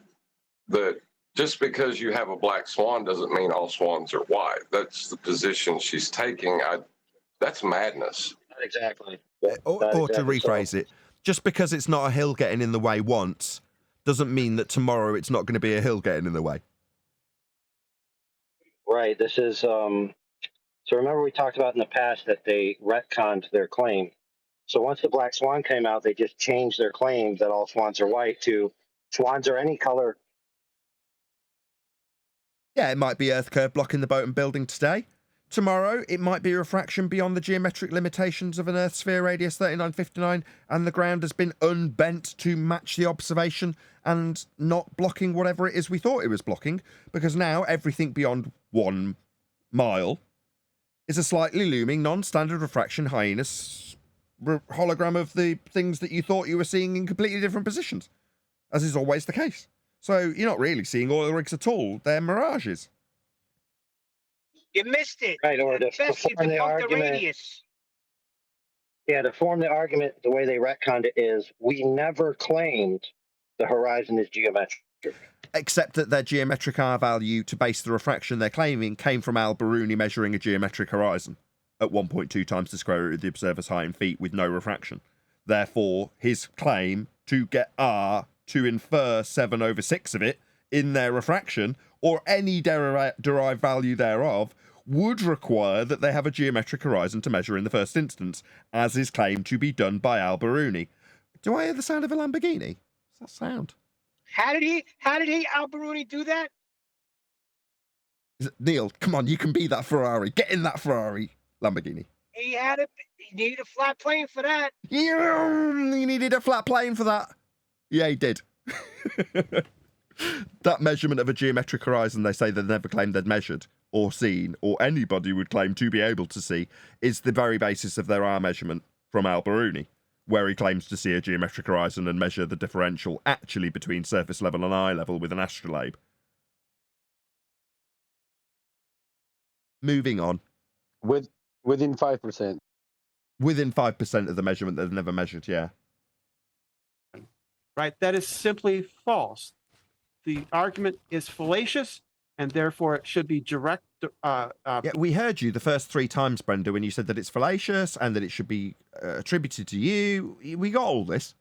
that just because you have a black swan doesn't mean all swans are white. That's the position she's taking. That's madness. Not exactly. Or to rephrase it, just because it's not a hill getting in the way once doesn't mean that tomorrow it's not going to be a hill getting in the way. Right. This is so remember we talked about in the past that they retconned their claim. So once the black swan came out, they just changed their claim that all swans are white to swans are any color. Yeah, it might be earth curve blocking the boat and building today. Tomorrow, it might be refraction beyond the geometric limitations of an Earth sphere radius 3959, and the ground has been unbent to match the observation and not blocking whatever it is we thought it was blocking, because now everything beyond 1 mile is a slightly looming non-standard refraction hyenas hologram of the things that you thought you were seeing in completely different positions, as is always the case. So you're not really seeing oil rigs at all, they're mirages. You missed it. Right, or to Best you form the debunked the argument. radius. Yeah, to form the argument, the way they retconned it is we never claimed the horizon is geometric. Except that their geometric R value to base the refraction they're claiming came from Al-Biruni measuring a geometric horizon at 1.2 times the square root of the observer's height in feet with no refraction. Therefore, his claim to get R to infer 7/6 of it in their refraction, or any derived value thereof, would require that they have a geometric horizon to measure in the first instance, as is claimed to be done by Al-Biruni. Do I hear the sound of a Lamborghini? What's that sound? How did he Al-Biruni do that? Neil, come on, you can be that Ferrari. Get in that Ferrari. Lamborghini. He needed a flat plane for that. You needed a flat plane for that. Yeah, he did. That measurement of a geometric horizon they say they never claimed they'd measured or seen, or anybody would claim to be able to see, is the very basis of their R measurement from Al-Biruni, where he claims to see a geometric horizon and measure the differential actually between surface level and eye level with an astrolabe. Moving on. Within 5%. Within 5% of the measurement they've never measured, yeah. Right, that is simply false. The argument is fallacious, and therefore it should be direct. Yeah, we heard you the first 3 times, Brenda, when you said that it's fallacious and that it should be attributed to you. We got all this.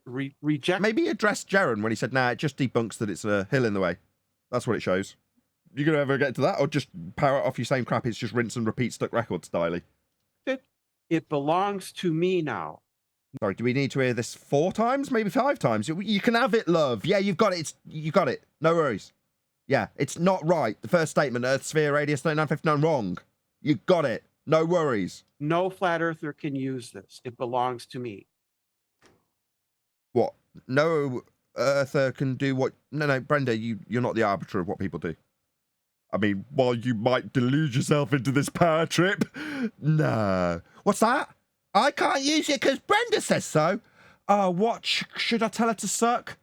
Reject. Maybe address Jeran when he said, nah, it just debunks that it's a hill in the way. That's what it shows. You gonna ever get to that, or just power off your same crap? It's just rinse and repeat stuck record style. It belongs to me now. Sorry, do we need to hear this 4 times? Maybe 5 times? You can have it, love. Yeah, you've got it. You got it. No worries. Yeah, it's not right. The first statement, Earth sphere radius 3959, wrong. You got it. No worries. No flat earther can use this. It belongs to me. What? No earther can do what? No, Brenda, you're not the arbiter of what people do. I mean, while you might delude yourself into this power trip, no. What's that? I can't use it because Brenda says so. What? Should I tell her to suck?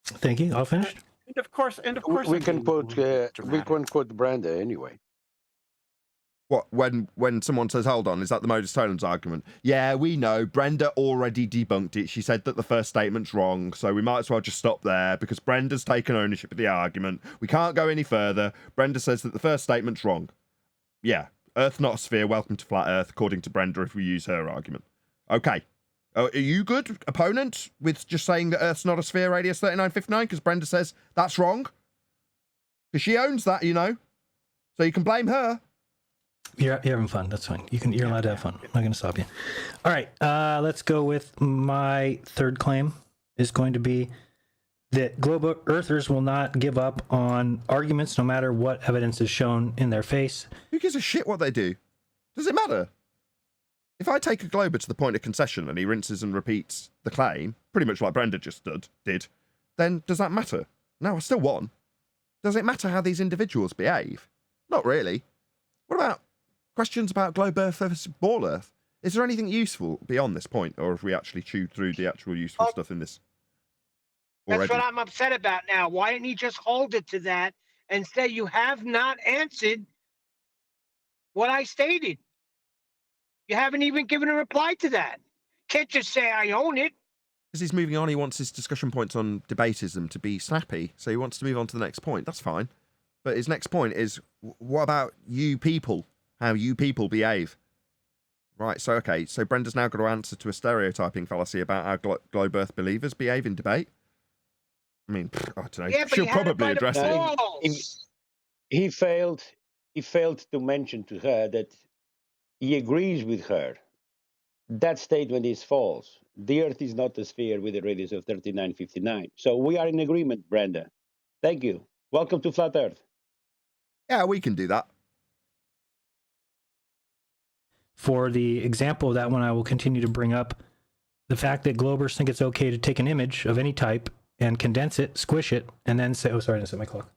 Thank you. All finished. And of course, we can quote Brenda anyway. What, when someone says, hold on, is that the Modus tollens argument? Yeah, we know. Brenda already debunked it. She said that the first statement's wrong, so we might as well just stop there because Brenda's taken ownership of the argument. We can't go any further. Brenda says that the first statement's wrong. Yeah, Earth not a sphere, welcome to flat Earth, according to Brenda, if we use her argument. Okay. Are you good, opponent, with just saying that Earth's not a sphere, radius 3959? Because Brenda says that's wrong. Because she owns that, you know. So you can blame her. You're having fun. That's fine. You're allowed to have fun. I'm not going to stop you. All right. Let's go with my third claim. Is going to be that global earthers will not give up on arguments no matter what evidence is shown in their face. Who gives a shit what they do? Does it matter? If I take a glober to the point of concession and he rinses and repeats the claim, pretty much like Brenda just did, then does that matter? No, I still won. Does it matter how these individuals behave? Not really. What about questions about globe Earth versus ball Earth? Is there anything useful beyond this point, or have we actually chewed through the actual useful stuff in this already? That's what I'm upset about now. Why didn't he just hold it to that and say you have not answered what I stated? You haven't even given a reply to that. Can't just say I own it. As he's moving on, he wants his discussion points on debatism to be snappy, so he wants to move on to the next point. That's fine. But his next point is, what about you people? How you people behave? Right, so okay, so Brenda's now got to answer to a stereotyping fallacy about how globe Earth believers behave in debate. I mean, I don't know. Yeah, She'll probably address it. He failed to mention to her that he agrees with her. That statement is false. The Earth is not a sphere with a radius of 3959. So we are in agreement, Brenda. Thank you. Welcome to Flat Earth. Yeah, we can do that. For the example of that one, I will continue to bring up the fact that globers think it's okay to take an image of any type and condense it, squish it, and then say, oh, sorry, I didn't set my clock.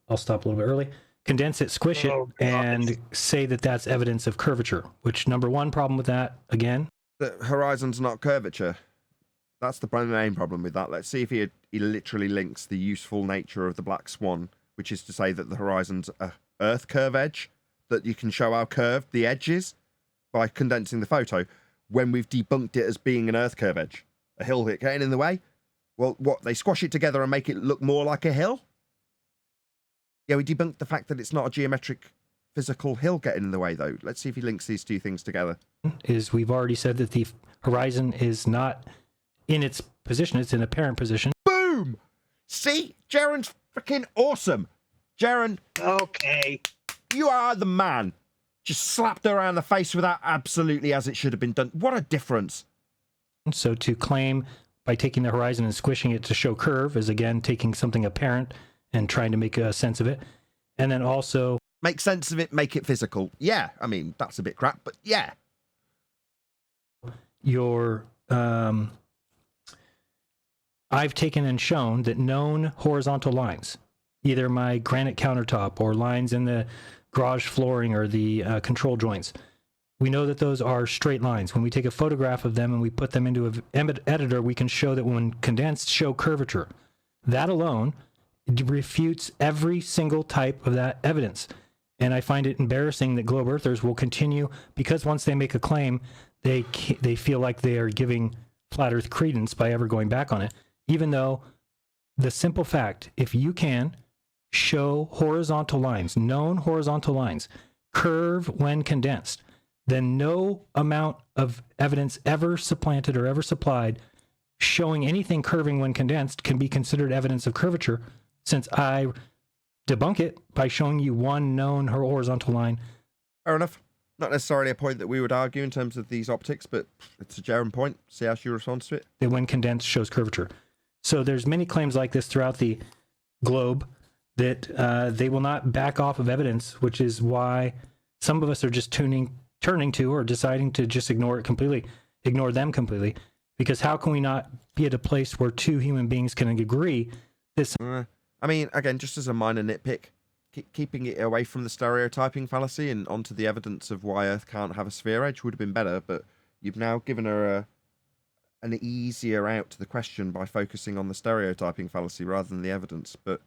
I'll stop a little bit early. Condense it, squish it, and say that that's evidence of curvature, which number one problem with that, again. The horizon's not curvature. That's the main problem with that. Let's see if he literally links the useful nature of the Black Swan, which is to say that the horizon's a Earth curve edge, that you can show how curved the edge is by condensing the photo, when we've debunked it as being an Earth curve edge. A hill hit getting in the way? Well, what, they squash it together and make it look more like a hill? Yeah, we debunked the fact that it's not a geometric physical hill getting in the way, though. Let's see if he links these two things together. Is we've already said that the horizon is not in its position, it's in a parent position. Boom! See? Jeran's freaking awesome. Jeran. Okay. You are the man. Just slapped her around the face with that absolutely as it should have been done. What a difference. So to claim by taking the horizon and squishing it to show curve is, again, taking something apparent and trying to make a sense of it. And then also... make sense of it, make it physical. Yeah, I mean, that's a bit crap, but yeah. I've taken and shown that known horizontal lines, either my granite countertop or lines in the garage flooring or the control joints, we know that those are straight lines. When we take a photograph of them and we put them into an editor, we can show that when condensed, show curvature. That alone refutes every single type of that evidence. And I find it embarrassing that globe earthers will continue, because once they make a claim, they feel like they are giving flat earth credence by ever going back on it, even though the simple fact, if you can show horizontal lines, known horizontal lines, curve when condensed, then no amount of evidence ever supplanted or ever supplied showing anything curving when condensed can be considered evidence of curvature, since I debunk it by showing you one known horizontal line. Fair enough. Not necessarily a point that we would argue in terms of these optics, but it's a Jeran point. See how she responds to it. That when condensed shows curvature. So there's many claims like this throughout the globe that they will not back off of evidence, which is why some of us are just turning to or deciding to just ignore them completely. Because how can we not be at a place where two human beings can agree? I mean, again, just as a minor nitpick, keeping it away from the stereotyping fallacy and onto the evidence of why Earth can't have a sphere edge would have been better, but you've now given her an easier out to the question by focusing on the stereotyping fallacy rather than the evidence. But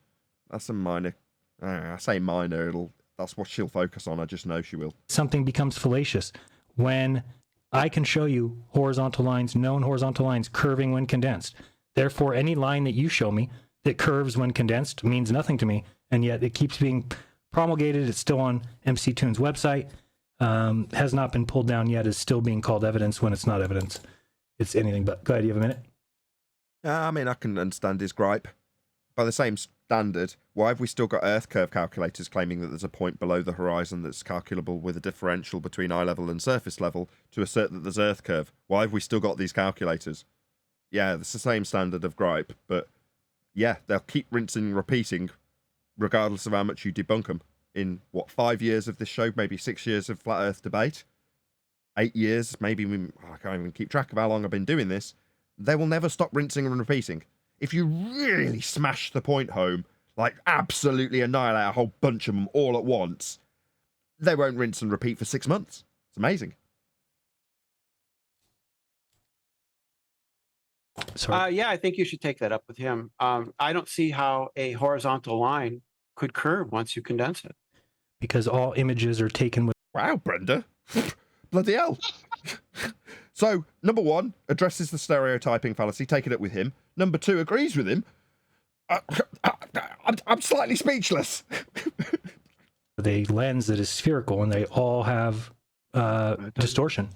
that's a minor, I say minor, that's what she'll focus on. I just know she will. Something becomes fallacious when I can show you horizontal lines, known horizontal lines, curving when condensed. Therefore, any line that you show me that curves when condensed means nothing to me, and yet it keeps being promulgated. It's still on MC Toon's website, has not been pulled down yet, is still being called evidence when it's not evidence. It's anything but. Go ahead, you have a minute? I mean, I can understand his gripe. By the same standard, why have we still got Earth curve calculators claiming that there's a point below the horizon that's calculable with a differential between eye level and surface level to assert that there's Earth curve? Why have we still got these calculators? Yeah, it's the same standard of gripe, but yeah, they'll keep rinsing and repeating regardless of how much you debunk them. In, 5 years of this show, maybe 6 years of Flat Earth debate, 8 years, maybe, I can't even keep track of how long I've been doing this, they will never stop rinsing and repeating. If you really smash the point home, like absolutely annihilate a whole bunch of them all at once, they won't rinse and repeat for 6 months. It's amazing. Sorry. Yeah, I think you should take that up with him. I don't see how a horizontal line could curve once you condense it. Because all images are taken with. Wow, Brenda. Bloody hell. So, number 1, addresses the stereotyping fallacy, taking it with him. Number 2, agrees with him. I'm slightly speechless. The lens that is spherical, and they all have distortion.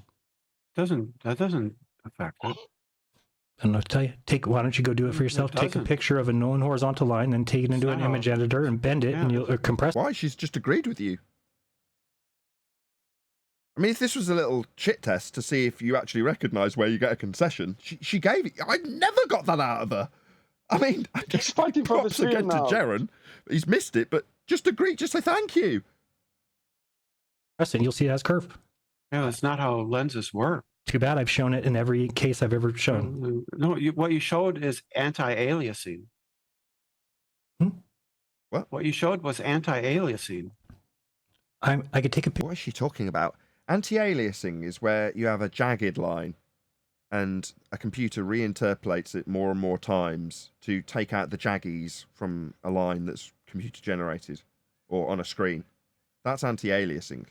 That doesn't affect it. I don't know what to tell you. Why don't you go do it for yourself? Take a picture of a known horizontal line, and take it into an image editor and bend it, and you'll compress. Why? She's just agreed with you. I mean, if this was a little chit test to see if you actually recognise where you get a concession, she gave it. I never got that out of her. I mean, He's fighting for the props sphere again to now. Jeran. He's missed it, but just agree. Just say thank you. And you'll see it has curve. Yeah, that's not how lenses work. Too bad I've shown it in every case I've ever shown. No, what you showed is anti-aliasing. What you showed was anti-aliasing. I could take a picture. What is she talking about? Anti-aliasing is where you have a jagged line and a computer reinterpolates it more and more times to take out the jaggies from a line that's computer generated or on a screen. That's anti-aliasing.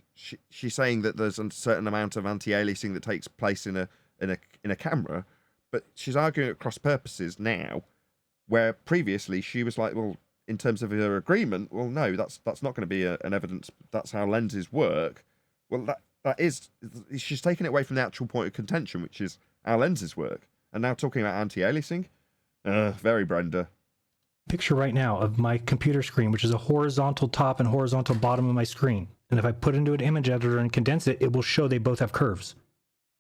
She's saying that there's a certain amount of anti-aliasing that takes place in a camera, but she's arguing at cross purposes now, where previously she was like, well, in terms of her agreement, well, no, that's not going to be an evidence. That's how lenses work. Well, that is, she's taken it away from the actual point of contention, which is how lenses work, and now talking about anti-aliasing. Very Brenda. Picture right now of my computer screen, which is a horizontal top and horizontal bottom of my screen. And if I put it into an image editor and condense it, it will show they both have curves.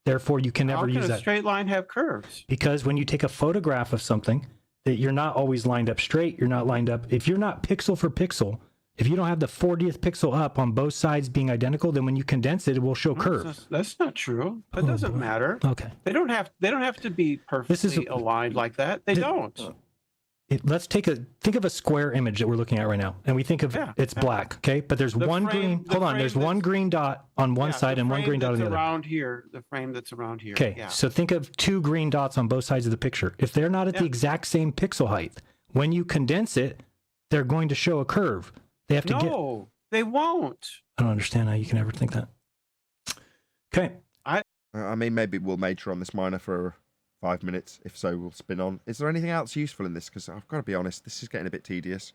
Therefore, you can never use that. How can a straight line have curves? Because when you take a photograph of something, that you're not always lined up straight, you're not lined up. If you're not pixel for pixel, if you don't have the 40th pixel up on both sides being identical, then when you condense it, it will show curves. That's not true. That doesn't matter. Okay. They don't have to be perfectly aligned like that. They don't. Let's think of a square image that we're looking at right now, and we think of it's black, okay? But there's one green. Hold on, there's one green dot on one side and one green dot on the other. Around here, the frame that's around here. Okay, so think of 2 green dots on both sides of the picture. If they're not at the exact same pixel height, when you condense it, they're going to show a curve. They have to get. No, they won't. I don't understand how you can ever think that. Okay. I mean, maybe we'll major on this minor for 5 minutes. If so, we'll spin on. Is there anything else useful in this? Because I've got to be honest, this is getting a bit tedious.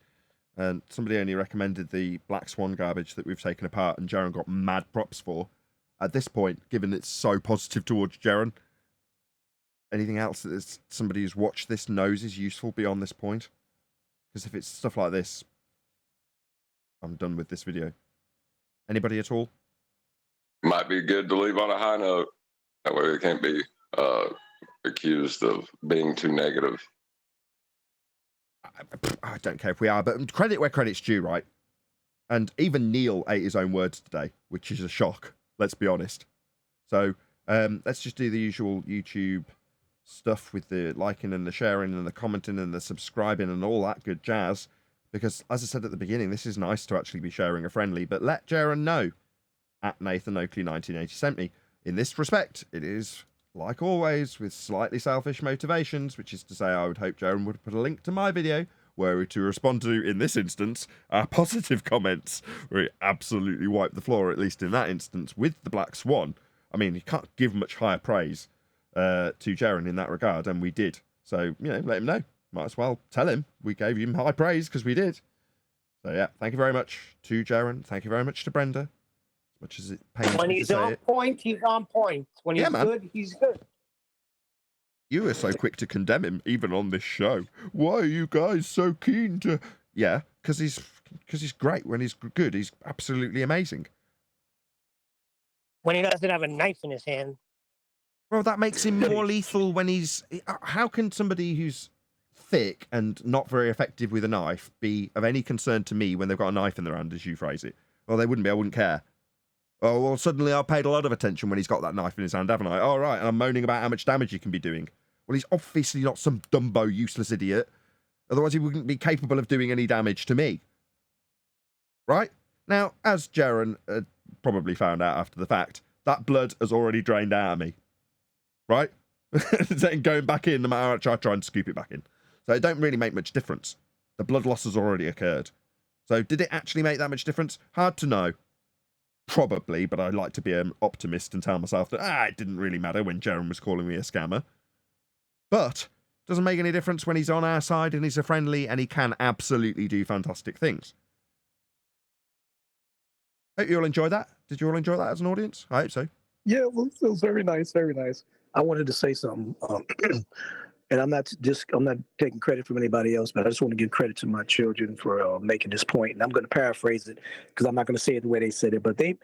And somebody only recommended the Black Swan garbage that we've taken apart, and Jeran got mad props for. At this point, given it's so positive towards Jeran, anything else that somebody who's watched this knows is useful beyond this point? Because if it's stuff like this, I'm done with this video. Anybody at all? Might be good to leave on a high note. That way we can't be accused of being too negative. I don't care if we are, but credit where credit's due, right? And even Neil ate his own words today, which is a shock, let's be honest. So let's just do the usual YouTube stuff with the liking and the sharing and the commenting and the subscribing and all that good jazz. Because, as I said at the beginning, this is nice to actually be sharing a friendly, but let Jeran know at Nathan Oakley 1980 sent me. In this respect, it is, like always, with slightly selfish motivations, which is to say I would hope Jeran would put a link to my video where we're to respond to, in this instance, our positive comments, where he absolutely wiped the floor, at least in that instance, with the Black Swan. I mean, you can't give much higher praise to Jeran in that regard, and we did. So, let him know. Might as well tell him we gave him high praise because we did. So yeah, thank you very much to Jeran. Thank you very much to Brenda. As much as it pains When me he's to say on it. point, he's on point. When he's good, he's good. You were so quick to condemn him, even on this show. Why are you guys so keen to? Yeah, because he's great. When he's good, he's absolutely amazing. When he doesn't have a knife in his hand. Well, that makes him more lethal when he's. How can somebody who's thick and not very effective with a knife be of any concern to me when they've got a knife in their hand, as you phrase it? Well, they wouldn't be. I wouldn't care. Oh, well, suddenly I paid a lot of attention when he's got that knife in his hand, haven't I? All right, and I'm moaning about how much damage he can be doing. Well, he's obviously not some Dumbo, useless idiot. Otherwise, he wouldn't be capable of doing any damage to me. Right? Now, as Jeran probably found out after the fact, that blood has already drained out of me. Right? Then going back in, no matter how much I try and scoop it back in. So it don't really make much difference. The blood loss has already occurred. So did it actually make that much difference? Hard to know. Probably, but I like to be an optimist and tell myself that, it didn't really matter when Jeran was calling me a scammer. But doesn't make any difference when he's on our side and he's a friendly and he can absolutely do fantastic things. Hope you all enjoyed that. Did you all enjoy that as an audience? I hope so. Yeah, it was very nice, very nice. I wanted to say something, and I'm not taking credit from anybody else, but I just want to give credit to my children for making this point. And I'm going to paraphrase it because I'm not going to say it the way they said it, but they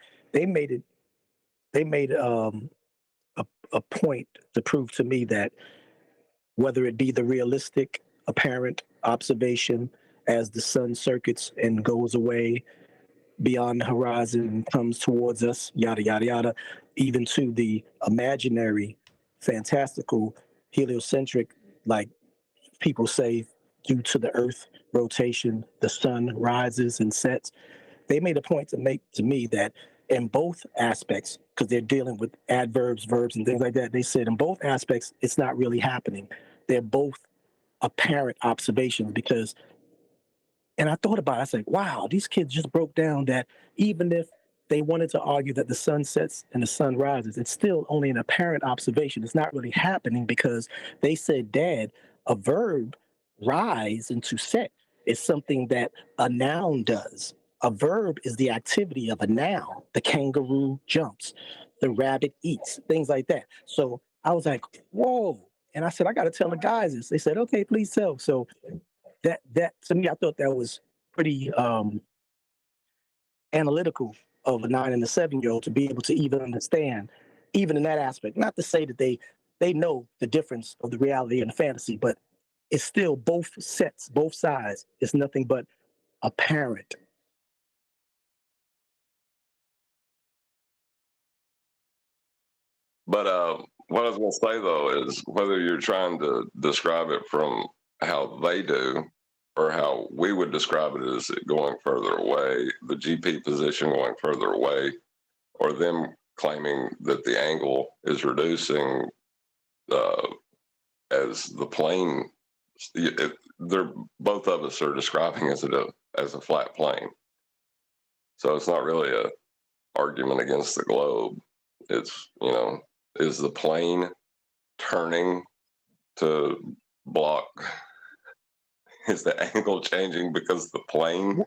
made a point to prove to me that whether it be the realistic, apparent observation as the sun circuits and goes away beyond the horizon and comes towards us, yada, yada, yada, even to the imaginary, fantastical, heliocentric, like people say, due to the Earth rotation, the sun rises and sets. They made a point to make to me that in both aspects, because they're dealing with adverbs, verbs, and things like that, they said in both aspects, it's not really happening. They're both apparent observations because, and I thought about it, I said, wow, these kids just broke down that even if they wanted to argue that the sun sets and the sun rises, it's still only an apparent observation. It's not really happening because they said, Dad, a verb, rise and to set, is something that a noun does. A verb is the activity of a noun. The kangaroo jumps, the rabbit eats, things like that. So I was like, whoa. And I said, I got to tell the guys this. They said, okay, please tell. So that to me, I thought that was pretty analytical of a 9 and a 7-year-old to be able to even understand, even in that aspect. Not to say that they know the difference of the reality and the fantasy, but it's still both sets, both sides. It's nothing but apparent. But what I was going to say, though, is whether you're trying to describe it from how they do or how we would describe it as it going further away, the GP position going further away, or them claiming that the angle is reducing as the plane, they're both of us are describing as a flat plane. So it's not really a argument against the globe. It's, is the plane turning to block? Is the angle changing because the plane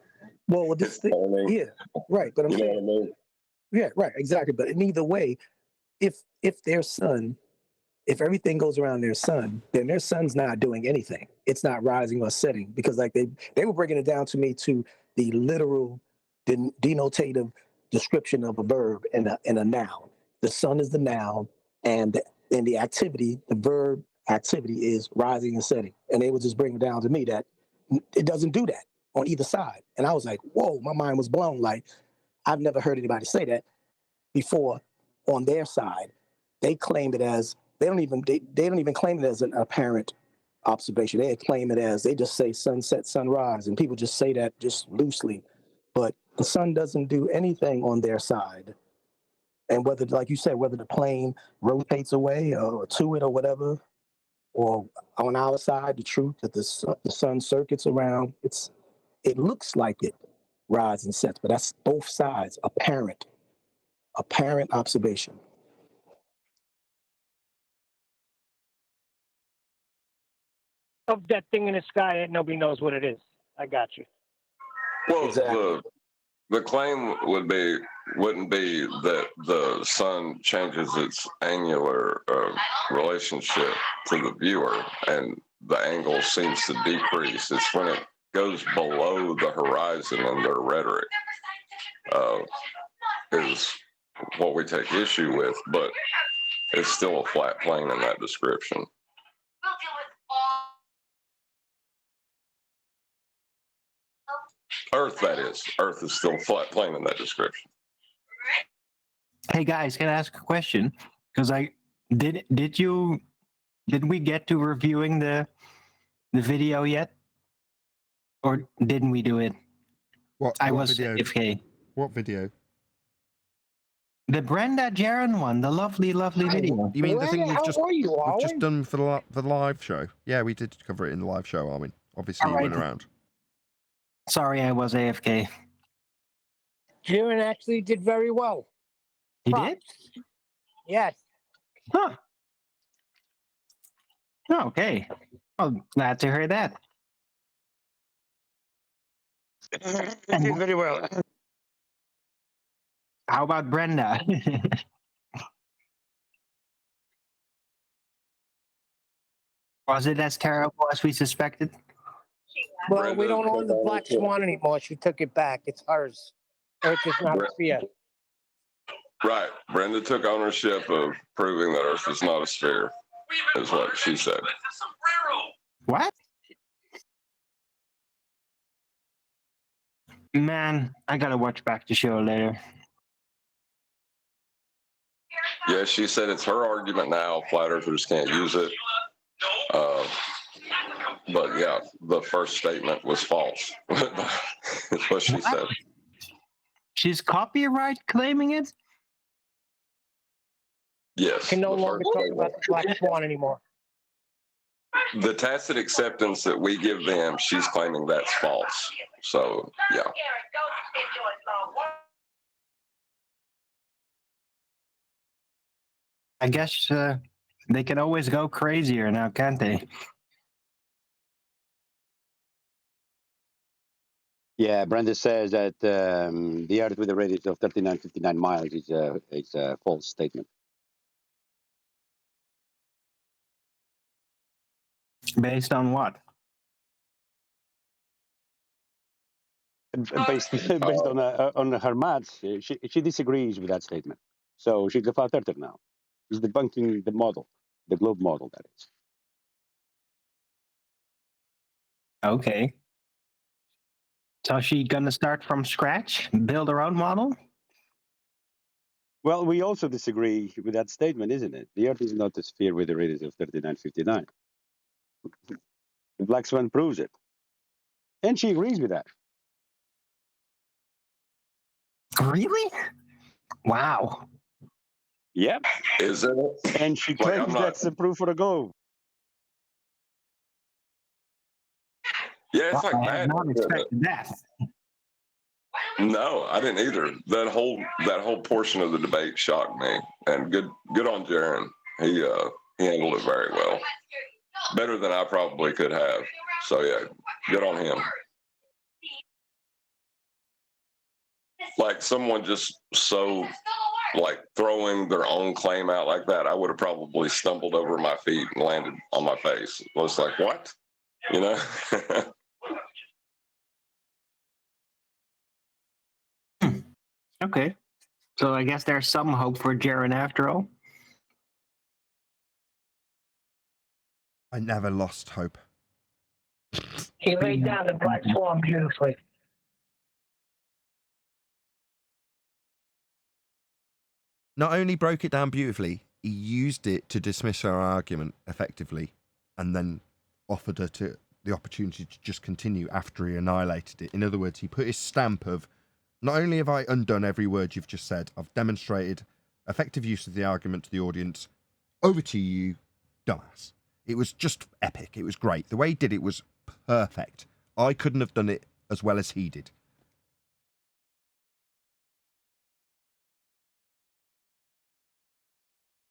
is turning? Yeah, right. But I'm saying, what I mean? yeah, right, exactly. But in either way, if their sun, if everything goes around their sun, then their sun's not doing anything. It's not rising or setting because, like they were breaking it down to me to the literal, denotative description of a verb and a noun. The sun is the noun, and the activity, the verb activity is rising and setting. And they would just bring it down to me that it doesn't do that on either side. And I was like, whoa, my mind was blown. Like, I've never heard anybody say that before on their side. They claim it as, they don't even claim it as an apparent observation. They claim it as, they just say sunset, sunrise, and people just say that just loosely. But the sun doesn't do anything on their side. And whether, like you said, whether the plane rotates away or to it or whatever, or on our side, the truth that the sun circuits around, it looks like it rises and sets, but that's both sides, apparent observation. Of that thing in the sky that nobody knows what it is. I got you. Well, exactly. The claim wouldn't be that the sun changes its angular relationship to the viewer and the angle seems to decrease. It's when it goes below the horizon in their rhetoric is what we take issue with, but it's still a flat plane in that description. Earth, that is. Earth is still a flat plane in that description. Hey guys, can I ask a question? Because did we get to reviewing the video yet? Or didn't we do it? What? I what was video? AFK. What video? The Brenda Jaren one, the lovely, lovely video. You mean the Where thing the hell were you, we've just Arwen? done for the live show? Yeah, we did cover it in the live show, Arwen. Obviously, All you weren't right. around. Sorry, I was AFK. Jeran actually did very well. He did? Yes. Huh. Okay. Well, glad to hear that. I did very well. How about Brenda? Was it as terrible as we suspected? Well, we Brenda don't own the took Black ownership. Swan anymore. She took it back. It's hers. Earth is not a sphere. Right. Brenda took ownership of proving that Earth is not a sphere, is what she said. What? Man, I gotta watch back the show later. Yeah, she said it's her argument now. Flat earthers can't use it. But yeah, the first statement was false. That's what she said. She's copyright claiming it? Yes. Can no the longer first talk statement. about the Black Swan anymore. The tacit acceptance that we give them, she's claiming that's false. So yeah. I guess they can always go crazier now, can't they? Yeah, Brenda says that the Earth with a radius of 3959 miles is a false statement. Based on what? Based on her maths, she disagrees with that statement. So she's a flat earther now. She's debunking the model, the globe model, that is. Okay. So she gonna start from scratch, build her own model? Well, we also disagree with that statement, isn't it? The Earth is not a sphere with a radius of 3959. The Black Swan proves it. And she agrees with that. Really? Wow. Yep. Is it? And she Like, claims I'm not- that's the proof for the globe. Yeah, it's like I that. had not expected that. No, I didn't either. That whole portion of the debate shocked me. And good on Jeran. He handled it very well. Better than I probably could have. So yeah, good on him. Like someone just so like throwing their own claim out like that, I would have probably stumbled over my feet and landed on my face. I was like, what? You know? Okay. So I guess there's some hope for Jeran after all. I never lost hope. He laid down the Black Swan beautifully. Not only broke it down beautifully, he used it to dismiss her argument effectively, and then offered her the opportunity to just continue after he annihilated it. In other words, he put his stamp of, not only have I undone every word you've just said, I've demonstrated effective use of the argument to the audience. Over to you, dumbass. It was just epic. It was great. The way he did it was perfect. I couldn't have done it as well as he did.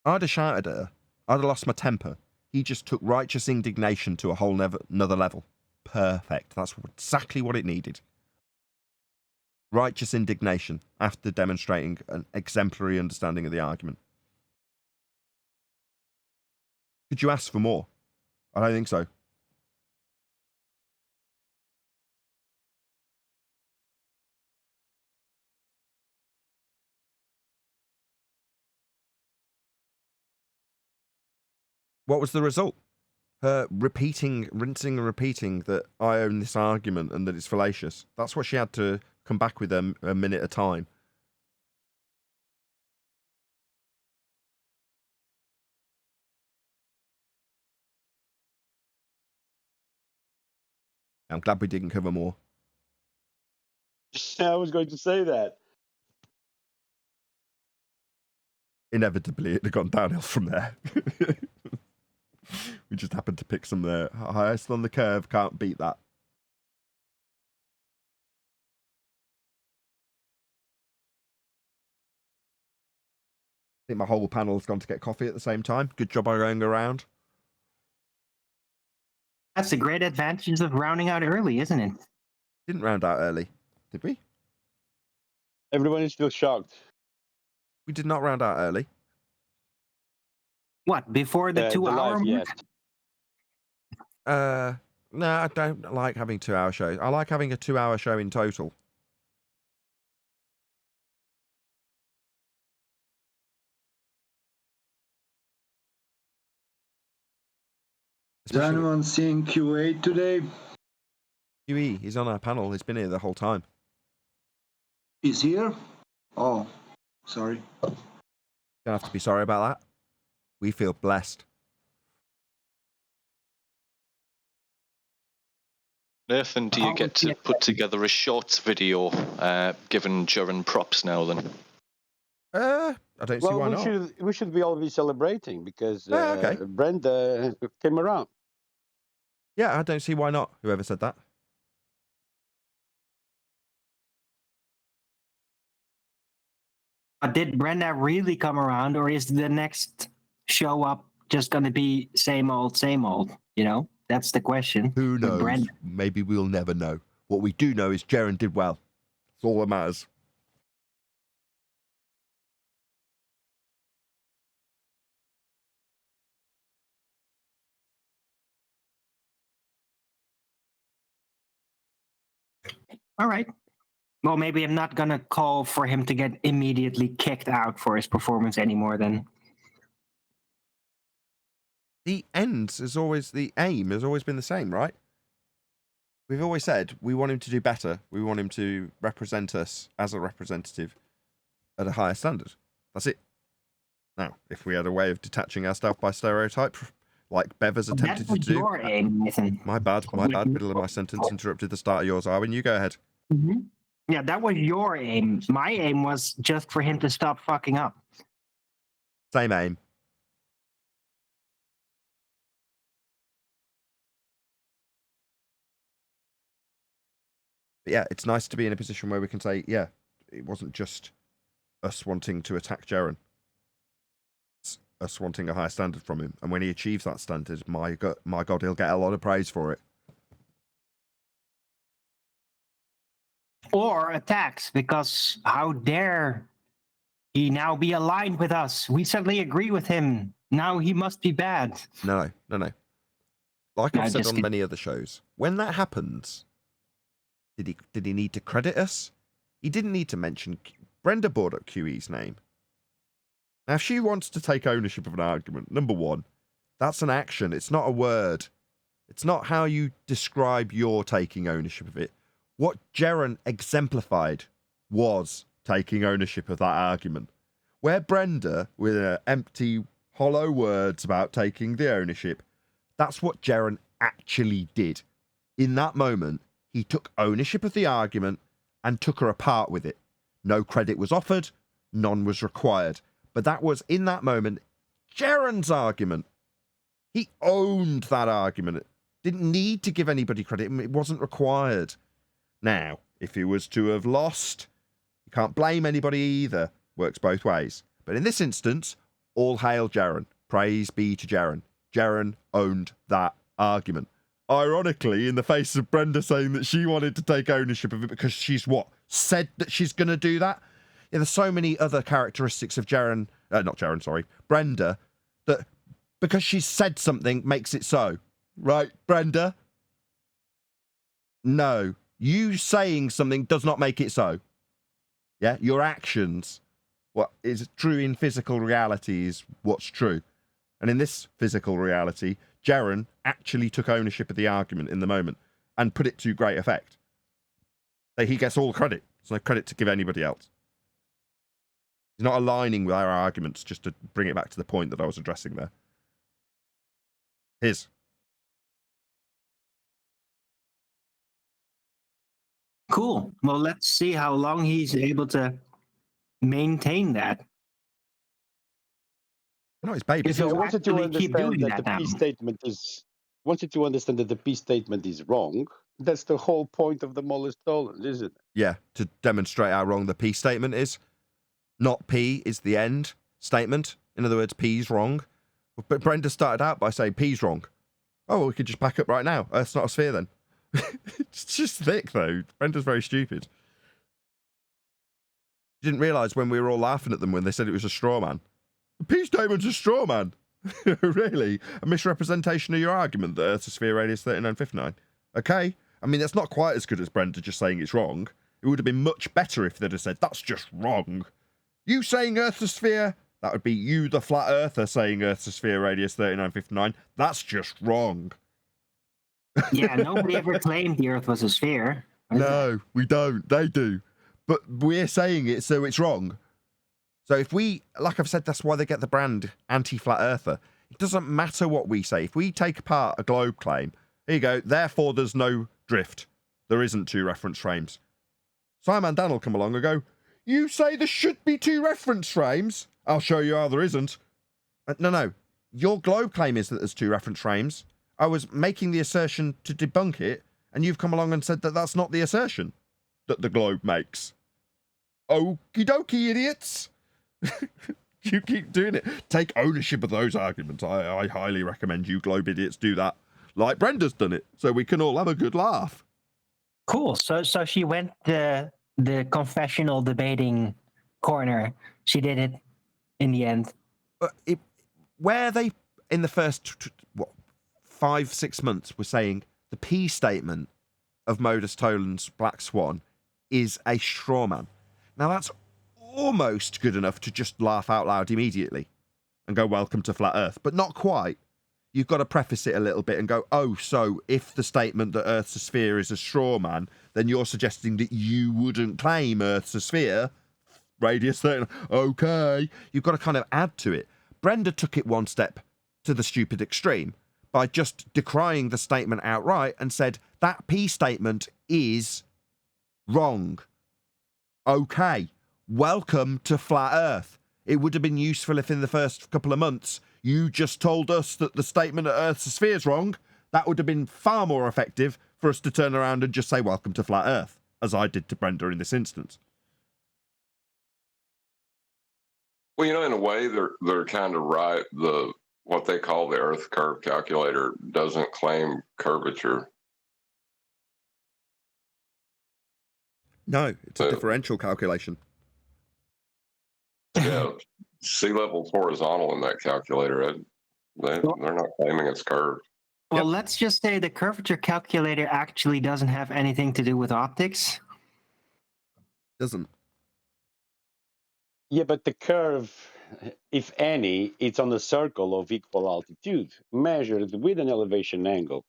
I'd have shouted at her. I'd have lost my temper. He just took righteous indignation to a whole another level. Perfect. That's exactly what it needed. Righteous indignation after demonstrating an exemplary understanding of the argument. Could you ask for more? I don't think so. What was the result? Her rinsing and repeating that I own this argument and that it's fallacious. That's what she had to come back with a minute at a time. I'm glad we didn't cover more. I was going to say that. Inevitably, it had gone downhill from there. We just happened to pick some there. Highest on the curve, can't beat that. I think my whole panel's gone to get coffee at the same time. Good job by going around. That's the great advantages of rounding out early, isn't it? Didn't round out early, did we? Everyone is still shocked. We did not round out early. What, before the 2 hour live, mark? yes. No, I don't like having 2 hour shows. I like having a 2 hour show in total. Is anyone seeing QA today? QE, he's on our panel. He's been here the whole time. He's here? Oh, sorry. Don't have to be sorry about that. We feel blessed. Nathan, do you get to put together a short video giving Jeran props now then? I don't see why not. We should be all be celebrating because okay. Brenda came around. Yeah, I don't see why not. Whoever said that. Did Brenda really come around, or is the next show up just going to be same old, you know? That's the question. Who knows? Maybe we'll never know. What we do know is Jeran did well. That's all that matters. All right. Well, maybe I'm not going to call for him to get immediately kicked out for his performance anymore then. The aim has always been the same, right? We've always said we want him to do better. We want him to represent us as a representative at a higher standard. That's it. Now, if we had a way of detaching ourselves by stereotype, like Bev has attempted to do. Your aim, Nathan. My bad. Middle of my sentence interrupted the start of yours. Arwen, you go ahead. Mm-hmm. Yeah, that was your aim. My aim was just for him to stop fucking up. Same aim. But yeah, it's nice to be in a position where we can say, yeah, it wasn't just us wanting to attack Jeran. It's us wanting a higher standard from him. And when he achieves that standard, my God, he'll get a lot of praise for it. Or attacks, because how dare he now be aligned with us? We suddenly agree with him. Now he must be bad. No. Like I've said on many other shows, when that happens, did he need to credit us? He didn't need to mention. Brenda brought up QE's name. Now, if she wants to take ownership of an argument, number one, that's an action. It's not a word. It's not how you describe your taking ownership of it. What Jeran exemplified was taking ownership of that argument. Where Brenda, with empty, hollow words about taking the ownership, that's what Jeran actually did. In that moment, he took ownership of the argument and took her apart with it. No credit was offered, none was required. But that was, in that moment, Jeran's argument. He owned that argument. Didn't need to give anybody credit. It wasn't required. Now, if he was to have lost, you can't blame anybody either. Works both ways. But in this instance, all hail Jeran. Praise be to Jeran. Jeran owned that argument. Ironically, in the face of Brenda saying that she wanted to take ownership of it because she's said that she's going to do that. Yeah, there's so many other characteristics of Brenda, that because she's said something makes it so. Right, Brenda? No. You saying something does not make it so. Yeah, your actions, what is true in physical reality is what's true. And in this physical reality, Jeran actually took ownership of the argument in the moment and put it to great effect. So he gets all the credit. There's no credit to give anybody else. He's not aligning with our arguments, just to bring it back to the point that I was addressing there. His. Cool. Well, let's see how long he's able to maintain that. No, it's baby. If Yeah, I he'll wanted to actually keep understand doing that the that now. peace statement is. Wanted to understand that the peace statement is wrong. That's the whole point of the Modus tollens, isn't it? Yeah, to demonstrate how wrong the P statement is. Not P is the end statement. In other words, P's wrong. But Brenda started out by saying P's wrong. Oh, well, we could just back up right now. Earth's not a sphere then. It's just thick, though. Brenda's very stupid. You didn't realise when we were all laughing at them when they said it was a straw man. The P statement's a straw man. Really? A misrepresentation of your argument that Earth's a sphere radius 3959. Okay. I mean, that's not quite as good as Brenda just saying it's wrong. It would have been much better if they'd have said, that's just wrong. You saying Earth's a sphere? That would be you, the flat earther, saying Earth's a sphere radius 3959. That's just wrong. Yeah, nobody ever claimed the Earth was a sphere. No, we don't. They do. But we're saying it, so it's wrong. So if we, like I've said, that's why they get the brand anti-flat earther. It doesn't matter what we say. If we take apart a globe claim, here you go, therefore there's no drift. There isn't 2 reference frames. Simon Dan will come along and go, you say there should be 2 reference frames? I'll show you how there isn't. No. Your globe claim is that there's 2 reference frames. I was making the assertion to debunk it, and you've come along and said that that's not the assertion that the globe makes. Okie dokie, idiots. You keep doing it. Take ownership of those arguments. I highly recommend you globe idiots do that. Like Brenda's done it, so we can all have a good laugh. Cool. So she went the confessional debating corner. She did it in the end. Where they, in the first 5-6 months, were saying the P statement of Modus tollens Black Swan is a straw man. Now that's almost good enough to just laugh out loud immediately and go, welcome to flat Earth, but not quite. You've got to preface it a little bit and go, oh, so if the statement that Earth's a sphere is a straw man, then you're suggesting that you wouldn't claim Earth's a sphere, radius 30. Okay. You've got to kind of add to it. Brenda took it one step to the stupid extreme by just decrying the statement outright and said, that P statement is wrong. Okay. Welcome to flat Earth. It would have been useful if in the first couple of months you just told us that the statement that Earth's a sphere is wrong. That would have been far more effective for us to turn around and just say welcome to flat Earth, as I did to Brenda in this instance. Well, in a way, they're kind of right. What they call the Earth curve calculator doesn't claim curvature. No, it's a differential calculation. Yeah, sea level's horizontal in that calculator. They're not claiming it's curved. Well, let's just say the curvature calculator actually doesn't have anything to do with optics. Doesn't. Yeah, but the curve, if any, it's on a circle of equal altitude, measured with an elevation angle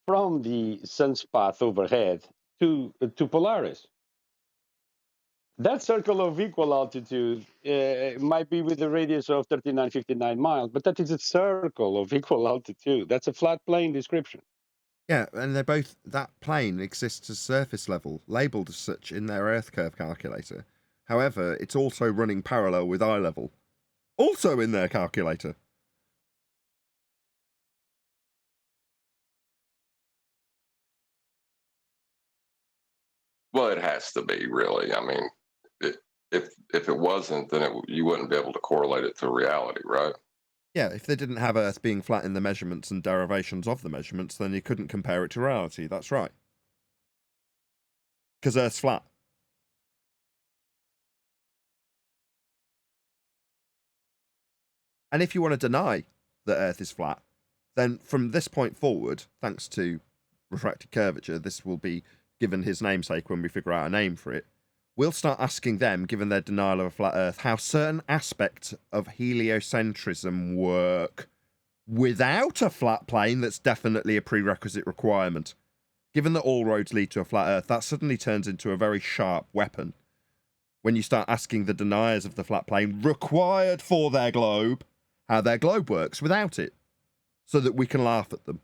from the sun's path overhead to Polaris. That circle of equal altitude might be with a radius of 3959 miles, but that is a circle of equal altitude. That's a flat plane description. Yeah, and they're both, that plane exists as surface level, labelled as such in their Earth curve calculator. However, it's also running parallel with eye level, also in their calculator. Well, it has to be, really. I mean, if it wasn't, then you wouldn't be able to correlate it to reality, right? Yeah, if they didn't have Earth being flat in the measurements and derivations of the measurements, then you couldn't compare it to reality. That's right. Because Earth's flat. And if you want to deny that Earth is flat, then from this point forward, thanks to refracted curvature, this will be given his namesake when we figure out a name for it. We'll start asking them, given their denial of a flat Earth, how certain aspects of heliocentrism work without a flat plane. That's definitely a prerequisite requirement. Given that all roads lead to a flat Earth, that suddenly turns into a very sharp weapon. When you start asking the deniers of the flat plane, required for their globe, how their globe works without it, so that we can laugh at them.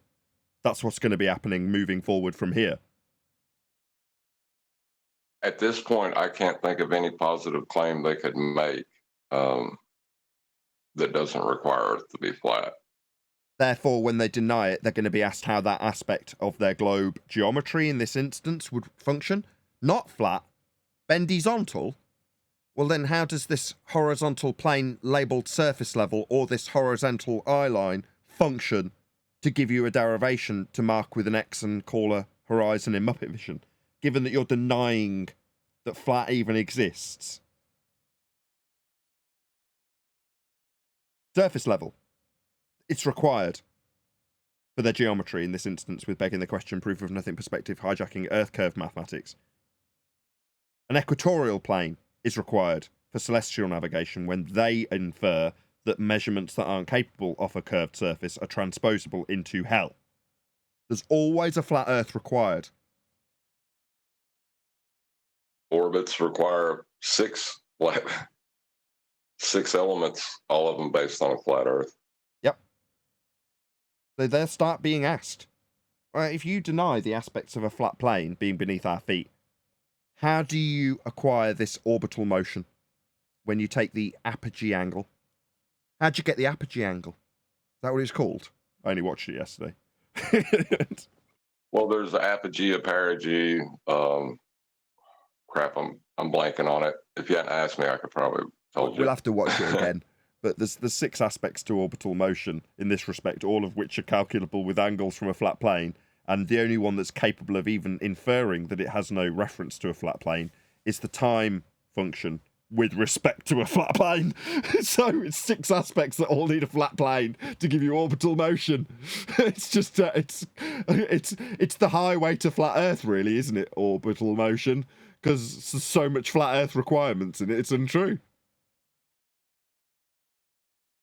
That's what's going to be happening moving forward from here. At this point, I can't think of any positive claim they could make that doesn't require Earth to be flat. Therefore, when they deny it, they're going to be asked how that aspect of their globe geometry in this instance would function. Not flat, bendizontal. Well, then how does this horizontal plane labelled surface level or this horizontal eye line function to give you a derivation to mark with an X and call a horizon in Muppet Vision, given that you're denying that flat even exists? Surface level. It's required for their geometry in this instance, with begging the question, proof of nothing perspective, hijacking Earth curve mathematics. An equatorial plane is required for celestial navigation when they infer that measurements that aren't capable of a curved surface are transposable into hell. There's always a flat Earth required. Orbits require six elements, all of them based on a flat Earth. Yep. So they'll start being asked. Right, if you deny the aspects of a flat plane being beneath our feet, how do you acquire this orbital motion when you take the apogee angle? How'd you get the apogee angle? Is that what it's called? I only watched it yesterday. Well, there's the apogee, perigee. Crap, I'm blanking on it. If you hadn't asked me, I could probably told you. We'll have to watch it again. But there's 6 aspects to orbital motion in this respect, all of which are calculable with angles from a flat plane. And the only one that's capable of even inferring that it has no reference to a flat plane is the time function with respect to a flat plane. So it's 6 aspects that all need a flat plane to give you orbital motion. It's just it's the highway to flat Earth, really, isn't it? Orbital motion, because there's so much flat Earth requirements in it. It's untrue.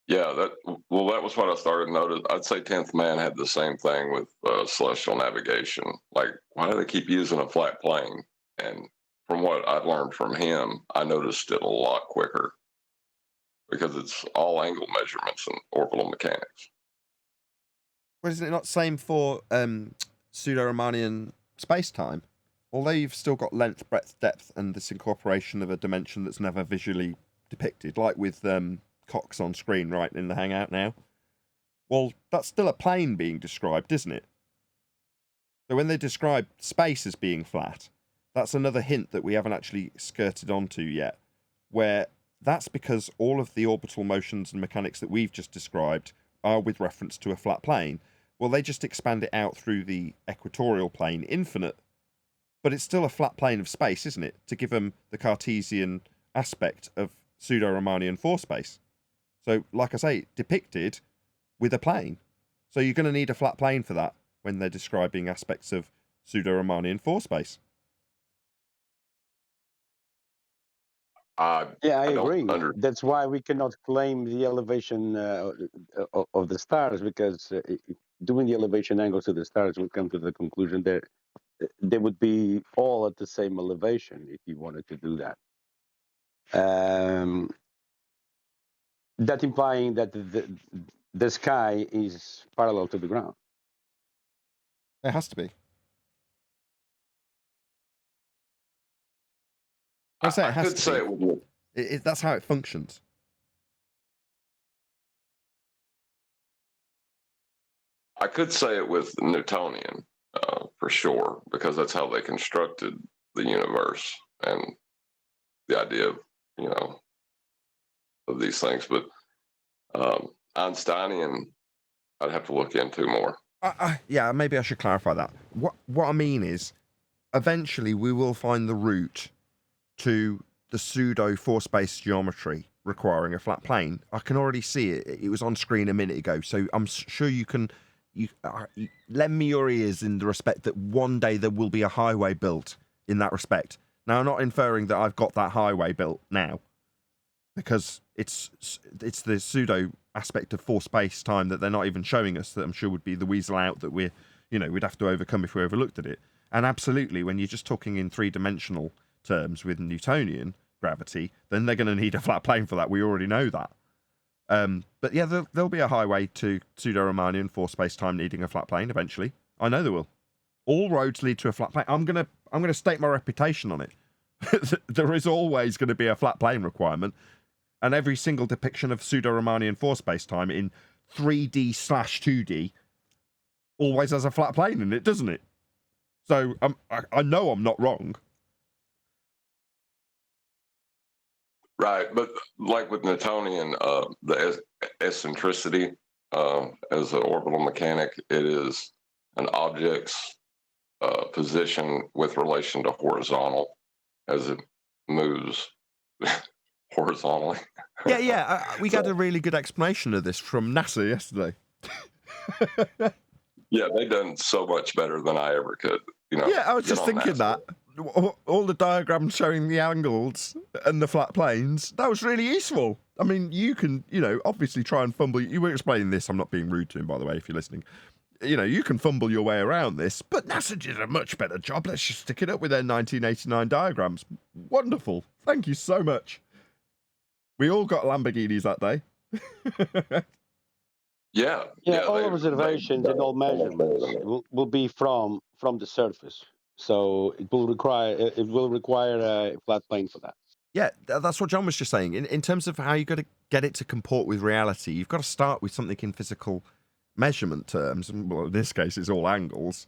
Yeah, that was what I started to notice. I'd say 10th Man had the same thing with celestial navigation. Like, why do they keep using a flat plane? And from what I've learned from him, I noticed it a lot quicker because it's all angle measurements and orbital mechanics. Well, isn't it not same for pseudo-Riemannian space-time? Although you've still got length, breadth, depth, and this incorporation of a dimension that's never visually depicted, like with Cox on screen right in the Hangout now. Well, that's still a plane being described, isn't it? So when they describe space as being flat, that's another hint that we haven't actually skirted onto yet, where that's because all of the orbital motions and mechanics that we've just described are with reference to a flat plane. Well, they just expand it out through the equatorial plane, infinite, but it's still a flat plane of space, isn't it? To give them the Cartesian aspect of pseudo-Riemannian 4 space. So, like I say, depicted with a plane. So you're going to need a flat plane for that when they're describing aspects of pseudo-Riemannian 4 space. I agree. That's why we cannot claim the elevation of the stars, because doing the elevation angles to the stars will come to the conclusion that they would be all at the same elevation if you wanted to do that. That implying that the sky is parallel to the ground. It has to be. I say it has to be. That's how it functions. I could say it with Newtonian, for sure, because that's how they constructed the universe and the idea of, of these things. But Einsteinian, I'd have to look into more. Yeah, maybe I should clarify that. What I mean is, eventually we will find the route to the pseudo 4-space geometry requiring a flat plane. I can already see it. It was on screen a minute ago, so I'm sure you can. You lend me your ears in the respect that one day there will be a highway built in that respect. Now, I'm not inferring that I've got that highway built now, because it's the pseudo aspect of 4 space time that they're not even showing us, that I'm sure would be the weasel out that we'd have to overcome if we overlooked at it. And absolutely, when you're just talking in 3-dimensional terms with Newtonian gravity, then they're going to need a flat plane for that. We already know that. But yeah, there'll be a highway to pseudo-Riemannian 4 space-time needing a flat plane eventually. I know there will. All roads lead to a flat plane. I'm gonna stake my reputation on it. There is always going to be a flat plane requirement, and every single depiction of pseudo-Riemannian four space-time in 3D/2D always has a flat plane in it, doesn't it? So I know I'm not wrong. Right, but like with Newtonian, the eccentricity as an orbital mechanic, it is an object's position with relation to horizontal as it moves horizontally. Yeah. We got a really good explanation of this from NASA yesterday. Yeah, they done so much better than I ever could. Yeah, I was just thinking that. All the diagrams showing the angles and the flat planes, that was really useful. I mean, you can, obviously try and fumble. You were explaining this. I'm not being rude to him, by the way, if you're listening. You can fumble your way around this, but NASA did a much better job. Let's just stick it up with their 1989 diagrams. Wonderful. Thank you so much. We all got Lamborghinis that day. Yeah, all observations and all measurements will be from the surface. So it will require a flat plane for that. Yeah, that's what John was just saying. In terms of how you got to get it to comport with reality, you've got to start with something in physical measurement terms. Well, in this case, it's all angles,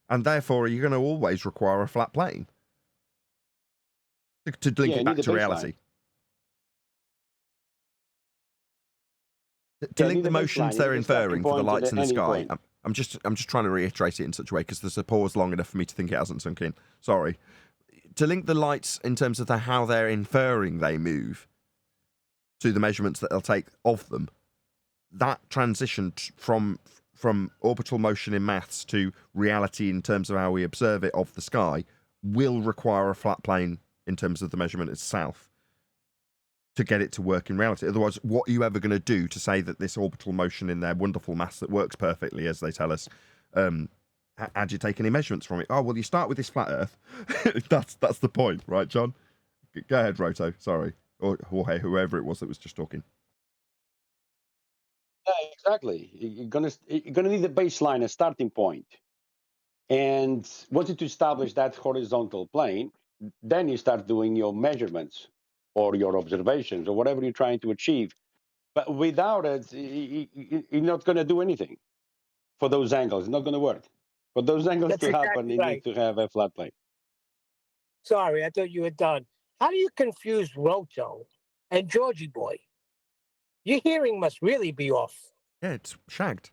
and therefore you're going to always require a flat plane to link it back to reality. To link the motions they're inferring for the lights in the sky. I'm just trying to reiterate it in such a way because there's a pause long enough for me to think it hasn't sunk in. Sorry. To link the lights in terms of how they're inferring they move to the measurements that they'll take of them, that transition from orbital motion in maths to reality in terms of how we observe it of the sky will require a flat plane in terms of the measurement itself to get it to work in reality. Otherwise, what are you ever going to do to say that this orbital motion in their wonderful maths that works perfectly, as they tell us, how do you take any measurements from it? Oh, well, you start with this flat Earth. That's the point, right, John? Go ahead, Roto. Sorry. Or Jorge, whoever it was that was just talking. Yeah, exactly. You're gonna need a baseline, a starting point. And once you establish that horizontal plane, then you start doing your measurements or your observations or whatever you're trying to achieve. But without it, you're not going to do anything for those angles. It's not going to work. For those angles to happen, you need to have a flat plane. Sorry, I thought you were done. How do you confuse Roto and Georgie Boy? Your hearing must really be off. Yeah, it's shagged.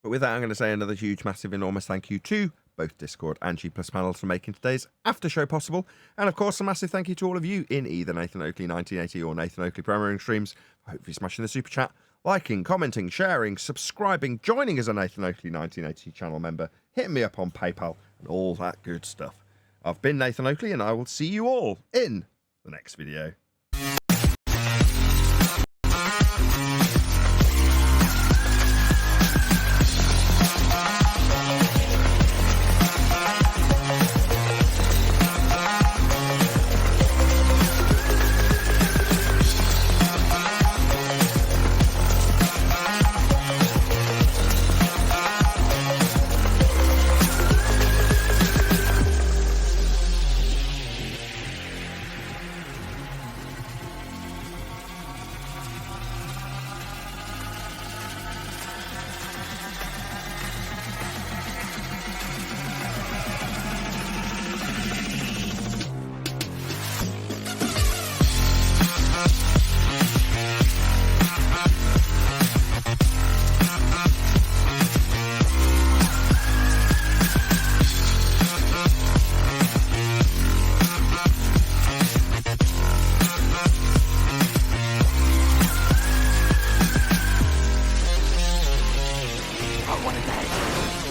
But with that, I'm going to say another huge, massive, enormous thank you to both Discord and G+ panels for making today's after show possible. And of course, a massive thank you to all of you in either Nathan Oakley 1980 or Nathan Oakley Premiering streams. Hopefully smashing the super chat, liking, commenting, sharing, subscribing, joining as a Nathan Oakley 1980 channel member, hitting me up on PayPal and all that good stuff. I've been Nathan Oakley and I will see you all in the next video.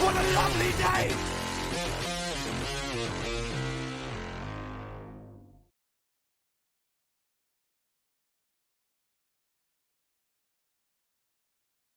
What a lovely day!